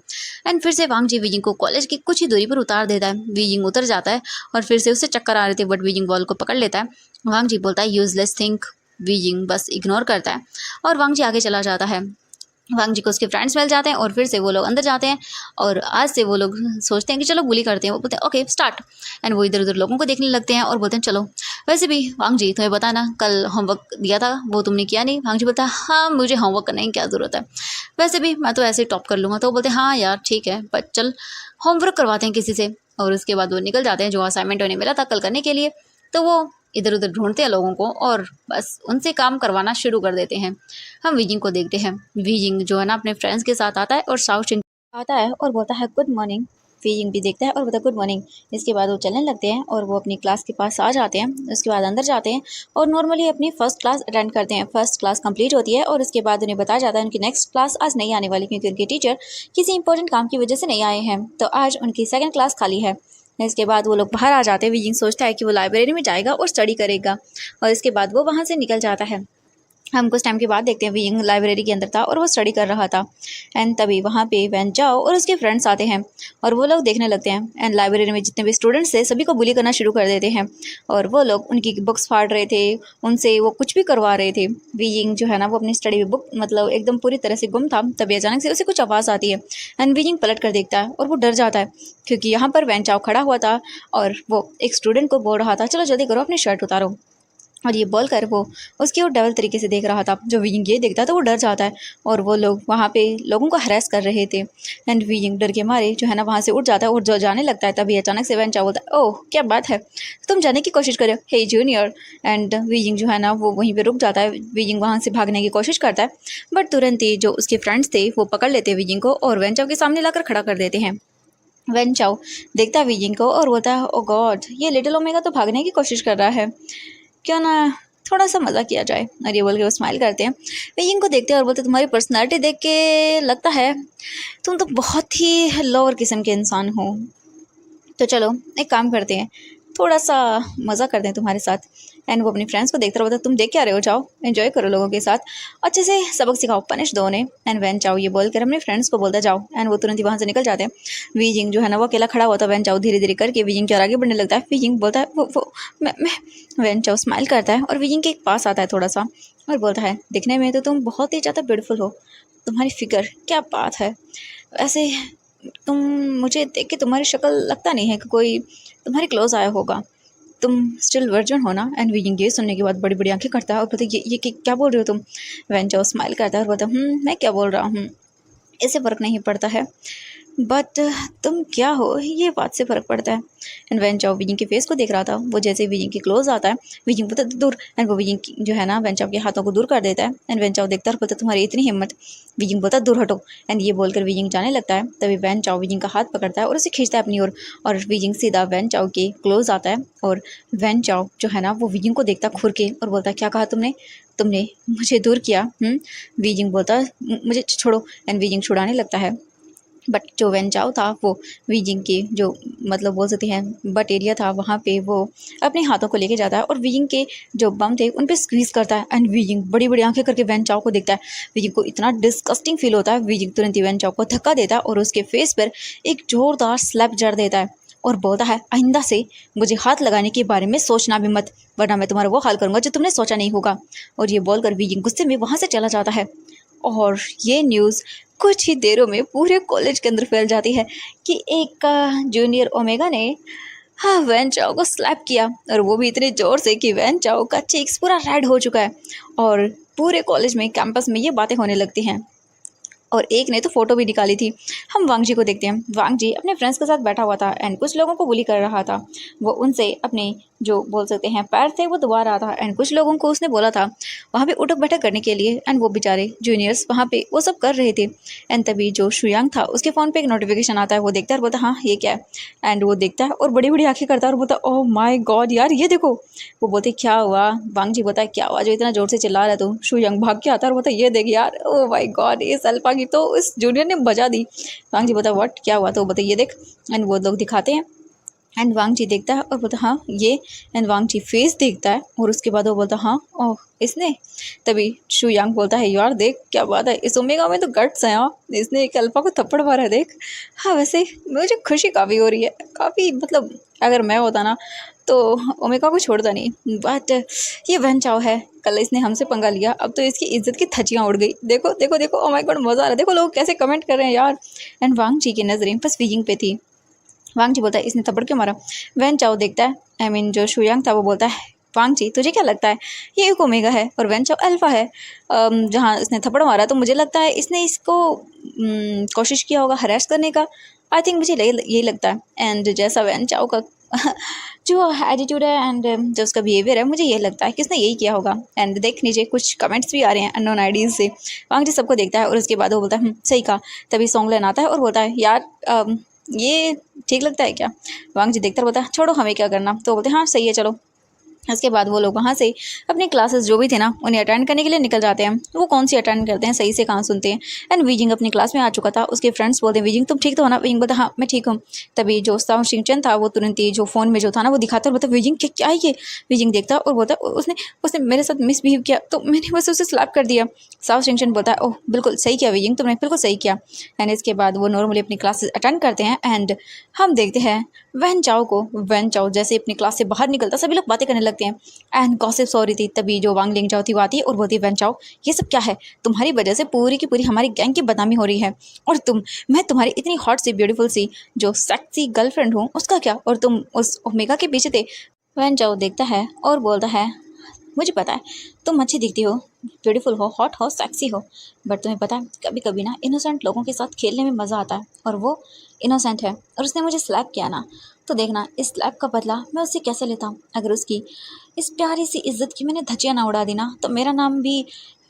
एंड फिर से वांग जी वीजिंग को कॉलेज की कुछ ही दूरी पर उतार देता है। वीजिंग उतर जाता है और फिर से उससे चक्कर आ रहे थे बट वीजिंग बॉल को पकड़ लेता है। वांग जी बोलता है यूजलेस थिंक। वीजिंग बस इग्नोर करता है और वांग जी आगे चला जाता है। वांग जी को उसके फ्रेंड्स मिल जाते हैं और फिर से वो लोग अंदर जाते हैं और आज से वो लोग सोचते हैं कि चलो बुली करते हैं। वो बोलते हैं ओके स्टार्ट। एंड वो इधर उधर लोगों को देखने लगते हैं और बोलते हैं चलो। वैसे भी वांग जी तुम्हें पता ना कल होमवर्क दिया था वो तुमने किया नहीं। वांग जी बोलता है हाँ मुझे होमवर्क करने की क्या ज़रूरत है, वैसे भी मैं तो ऐसे ही टॉप कर लूँगा। तो वो बोलते हैं हाँ यार ठीक है पर चल होमवर्क करवाते हैं किसी से। और उसके बाद वो निकल जाते हैं जो असाइनमेंट उन्हें मिला था कल करने के लिए। तो वो इधर उधर ढूंढते हैं लोगों को और बस उनसे काम करवाना शुरू कर देते हैं। हम वीजिंग को देखते हैं। वीजिंग जो है ना अपने फ्रेंड्स के साथ आता है और साउथ आता है और बोलता है गुड मॉर्निंग। वीजिंग भी देखता है और बोलता है गुड मॉर्निंग। इसके बाद वो चलने लगते हैं और वो अपनी क्लास के पास आ जाते हैं। उसके बाद अंदर जाते हैं और नॉर्मली अपनी फर्स्ट क्लास अटेंड करते हैं। फर्स्ट क्लास कंप्लीट होती है और उसके बाद उन्हें बताया जाता है उनकी नेक्स्ट क्लास आज नहीं आने वाली क्योंकि उनके टीचर किसी इंपॉर्टेंट काम की वजह से नहीं आए हैं, तो आज उनकी सेकेंड क्लास खाली है। इसके बाद वो लोग बाहर आ जाते हैं। वीजिंग सोचता है कि वो लाइब्रेरी में जाएगा और स्टडी करेगा और इसके बाद वो वहाँ से निकल जाता है। हम कुछ टाइम के बाद देखते हैं वीजिंग लाइब्रेरी के अंदर था और वो स्टडी कर रहा था एंड तभी वहाँ पे वैन चाओ और उसके फ्रेंड्स आते हैं और वो लोग देखने लगते हैं एंड लाइब्रेरी में जितने भी स्टूडेंट्स थे सभी को बुली करना शुरू कर देते हैं और वो लोग उनकी बुक्स फाड़ रहे थे, उनसे वो कुछ भी करवा रहे थे। वीजिंग जो है ना वो अपनी स्टडी बुक मतलब एकदम पूरी तरह से गुम था। तभी अचानक से उसे कुछ आवाज़ आती है एंड वीजिंग पलट कर देखता है और वो डर जाता है क्योंकि यहाँ पर वैन चाओ खड़ा हुआ था और वो एक स्टूडेंट को बोल रहा था चलो जल्दी करो अपनी शर्ट उतारो, और ये बोलकर वो उसकी ओर डबल तरीके से देख रहा था। जो वीजिंग ये देखता है तो वो डर जाता है और वो लोग वहाँ पे लोगों को हरास कर रहे थे एंड वीजिंग डर के मारे जो है ना वहाँ से उठ जाता है और जो जाने लगता है तभी अचानक से वैन चाओ बोलता है ओह क्या बात है, तुम जाने की कोशिश करो हे जूनियर। एंड वीजिंग जो है ना वो वहीं पर रुक जाता है। वीजिंग वहाँ से भागने की कोशिश करता है बट तुरंत ही जो उसके फ्रेंड्स थे वो पकड़ लेते हैं वीजिंग को और वैन चाओ के सामने लाकर खड़ा कर देते हैं। वैन चाओ देखता है वीजिंग को और बोलता है ओ गॉड ये लिटिल ओमेगा तो भागने की कोशिश कर रहा है, क्यों ना थोड़ा सा मज़ा किया जाए। और ये बोल के वो स्माइल करते हैं। वीजिंग को देखते हैं और बोलते तुम्हारी पर्सनालिटी देख के लगता है तुम तो बहुत ही लोअर किस्म के इंसान हो, तो चलो एक काम करते हैं थोड़ा सा मज़ा करते हैं तुम्हारे साथ। एंड वो अपने फ्रेंड्स को देखते रहो बोलता तुम देख क्या रहे हो, जाओ एंजॉय करो लोगों के साथ, अच्छे से सबक सिखाओ, पनिश दो उन्हें। एंड वैन चाओ ये बोलकर अपने फ्रेंड्स को बोलता जाओ एंड वो तुरंत ही वहाँ से निकल जाते हैं। वीजिंग जो है ना वो अकेला खड़ा हुआ था। वैन चाओ धीरे धीरे करके वीजिंग के और आगे बढ़ने लगता है। वीजिंग बोलता है वो मैं वैन चाओ स्माइल करता है और वीजिंग के पास आता है थोड़ा सा और बोलता है दिखने में तो तुम बहुत ही ज़्यादा ब्यूटीफुल हो, तुम्हारी फिगर क्या बात है, वैसे तुम मुझे देख के तुम्हारी शक्ल लगता नहीं है कि कोई तुम्हारे क्लोज आया होगा, तुम स्टिल वर्जिन हो ना। एंड वीजिंग ये सुनने के बाद बड़ी बड़ी आंखें करता है और बोलता है ये क्या बोल रहे हो तुम। वैन चाओ स्माइल करता है और बोलता है मैं क्या बोल रहा हूँ इससे फ़र्क नहीं पड़ता है, बट तुम क्या हो ये बात से फ़र्क पड़ता है। एंड वैन चाओ वीजिंग के फेस को देख रहा था। वो जैसे वीजिंग के क्लोज आता है वीजिंग बोलता है दूर एंड वो वीजिंग जो है ना वैन चाओ के हाथों को दूर कर देता है। एंड वैन चाओ देखता है और बोलता तुम्हारी इतनी हिम्मत। वीजिंग बोलता दूर हटो एंड ये बोलकर वीजिंग जाने लगता है। तभी वैन चाओ वीजिंग का हाथ पकड़ता है और उसे खींचता है अपनी ओर और वीजिंग सीधा वैन चाओ के क्लोज आता है। और वैन चाओ जो है ना वो वीजिंग को देखता घूर के और बोलता क्या कहा तुमने मुझे दूर किया। वीजिंग बोलता मुझे छोड़ो एंड वीजिंग छुड़ाने लगता है। बट जो वैन चाओ था वो वीजिंग के जो मतलब बोल सकते हैं बट एरिया था वहाँ पे वो अपने हाथों को लेके जाता है और वीजिंग के जो बम थे उन पे स्क्वीज़ करता है। एंड वीजिंग बड़ी बड़ी आंखें करके वैन चाओ को देखता है। वीजिंग को इतना डिस्गस्टिंग फील होता है। वीजिंग तुरंत ही वैन चाओ को धक्का देता है और उसके फेस पर एक जोरदार स्लैप जड़ देता है और बोलता है आइंदा से मुझे हाथ लगाने के बारे में सोचना भी मत, वरना मैं तुम्हारा वो हाल करूँगा जो तुमने सोचा नहीं होगा। और ये बोलकर वीजिंग गुस्से में वहाँ से चला जाता है। और ये न्यूज़ कुछ ही देरों में पूरे कॉलेज के अंदर फैल जाती है कि एक जूनियर ओमेगा ने वैन चाओ को स्लैप किया और वो भी इतने ज़ोर से कि वैन चाओ का चीक्स पूरा रेड हो चुका है। और पूरे कॉलेज में कैंपस में ये बातें होने लगती हैं और एक ने तो फ़ोटो भी निकाली थी। हम वांग जी को देखते हैं। वांग जी अपने फ्रेंड्स के साथ बैठा हुआ था एंड कुछ लोगों को बुली कर रहा था। वो उनसे अपने जो बोल सकते हैं पैर थे वो दबा रहा था एंड कुछ लोगों को उसने बोला था वहाँ पे उठक बैठक करने के लिए। एंड वो बेचारे जूनियर्स वहाँ पे वो सब कर रहे थे। एंड तभी जो शुयांग था उसके फ़ोन पे एक नोटिफिकेशन आता है। वो देखता है और बोलता हाँ ये क्या है। एंड वो देखता है और बड़ी बड़ी आंखें करता है और बोलता ओह माय गॉड यार ये देखो। वो बोलते क्या हुआ। वांग जी बोलता है क्या हुआ जो इतना ज़ोर से चिल्ला रहा है तू। शुयांग भाग के आता है और बोलता ये देख यार ओह माय गॉड इस अल्फा की तो इस जूनियर ने बजा दी। वांग जी बोलता व्हाट क्या हुआ। तो वो बोलता ये देख। एंड वो लोग दिखाते हैं एंड वांग जी देखता है और बोलता हाँ ये। एंड वांग जी फेस देखता है और उसके बाद वो बोलता हाँ ओह इसने। तभी शुयांग बोलता है यार देख क्या बात है इस ओमेगा में तो गट्स हैं हाँ, इसने एक अल्फा को थप्पड़ मारा है देख। हाँ वैसे मुझे खुशी काफ़ी हो रही है, काफ़ी मतलब अगर मैं होता ना तो ओमेगा को छोड़ता नहीं। बट ये वैन चाओ है, कल इसने हमसे पंगा लिया, अब तो इसकी इज्जत की धज्जियाँ उड़ गई। देखो देखो देखो ओ माय गॉड मज़ा आ रहा है, देखो लोग कैसे कमेंट कर रहे हैं यार। एंड वांग जी की नज़रें बस वीजिंग पे थी। वांग जी बोलता है इसने थप्पड़ क्यों मारा। वैन चाओ देखता है जो शुयांग था वो बोलता है वांग जी तुझे क्या लगता है ये एक ओमेगा है और वैन चाओ अल्फा है। जहाँ इसने थप्पड़ मारा तो मुझे लगता है इसने इसको कोशिश किया होगा हरास करने का। आई थिंक मुझे यही लगता है। एंड जैसा वैन चाओ का जो एटीट्यूड है एंड जो उसका बिहेवियर है मुझे ये लगता है कि उसने यही किया होगा। एंड देख नीचे कुछ कमेंट्स भी आ रहे हैं अननोन आईडीज़ से। वांग जी सबको देखता है और उसके बाद वो बोलता है सही कहा। तभी सॉन्ग लेन आता है और बोलता है यार ये ठीक लगता है क्या। वांग जी देखता है बोलता है छोड़ो हमें क्या करना। तो बोलते हैं हाँ सही है चलो। उसके बाद वो लोग वहाँ से अपनी क्लासेस जो भी थे ना उन्हें अटेंड करने के लिए निकल जाते हैं। वो कौन सी अटेंड करते हैं, सही से कहाँ सुनते हैं। एंड वीजिंग अपनी क्लास में आ चुका था। उसके फ्रेंड्स बोलते हैं वीजिंग तुम ठीक तो हो ना। वीजिंग बोलता हाँ मैं ठीक हूँ। तभी जो साउ सिंचन था वो तुरंत ही जो फ़ोन में जो था ना वो दिखाता और बोलता वीजिंग क्या है ये। वीजिंग देखता और बोलता उसने उसने मेरे साथ मिसबिहेव किया तो मैंने बस उसे स्लैप कर दिया। साउ सिंचन बोलता है ओह बिल्कुल सही किया वीजिंग, तुमने बिल्कुल सही किया। एंड इसके बाद वो नॉर्मली अपनी क्लासेस अटेंड करते हैं। एंड हम देखते हैं वैन चाओ जैसे अपनी क्लास से बाहर निकलता सभी लोग बातें करने लगते हैं एंड गॉसिप्स हो रही थी। तभी जो वांग लिंग जाओ थी वो आती है और बोलती है वैन चाओ ये सब क्या है, तुम्हारी वजह से पूरी की पूरी हमारी गैंग की बदनामी हो रही है। और मैं तुम्हारी इतनी हॉट सी ब्यूटीफुल सी जो सेक्सी गर्लफ्रेंड हूँ उसका क्या, और तुम उस ओमेगा के पीछे थे। वैन चाओ देखता है और बोलता है मुझे पता है तुम अच्छी दिखती हो, ब्यूटीफुल हो, हॉट हो, सेक्सी हो, बट तुम्हें पता है कभी कभी ना इनोसेंट लोगों के साथ खेलने में मज़ा आता है और वो इनोसेंट है और उसने मुझे स्लैप किया ना, तो देखना इस स्लैप का बदला मैं उससे कैसे लेता हूँ। अगर उसकी इस प्यारी सी इज्जत की मैंने धज्जियाँ ना उड़ा दी ना तो मेरा नाम भी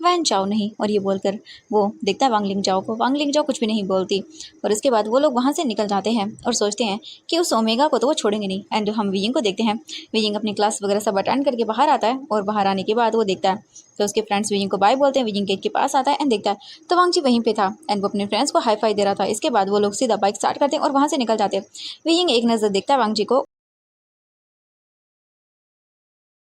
वैन चाओ नहीं। और ये बोलकर वो देखता है वांग लिंग जाओ को। वांग लिंग जाओ कुछ भी नहीं बोलती और इसके बाद वो लोग वहाँ से निकल जाते हैं और सोचते हैं कि उस ओमेगा को तो वो छोड़ेंगे नहीं। एंड हम वीजिंग को देखते हैं। वीजिंग अपनी क्लास वगैरह सब अटेंड करके बाहर आता है और बाहर आने के बाद वो देखता है तो उसके फ्रेंड्स वीजिंग को बाय बोलते हैं। वीजिंग गेट के पास आता है एंड देखता है तो वांग जी वहीं पे था एंड वो अपने फ्रेंड्स को हाई फाई दे रहा था। इसके बाद वो लोग सीधा बाइक स्टार्ट करते हैं और वहाँ से निकल जाते हैं। वीजिंग एक नज़र देखता है वांग जी को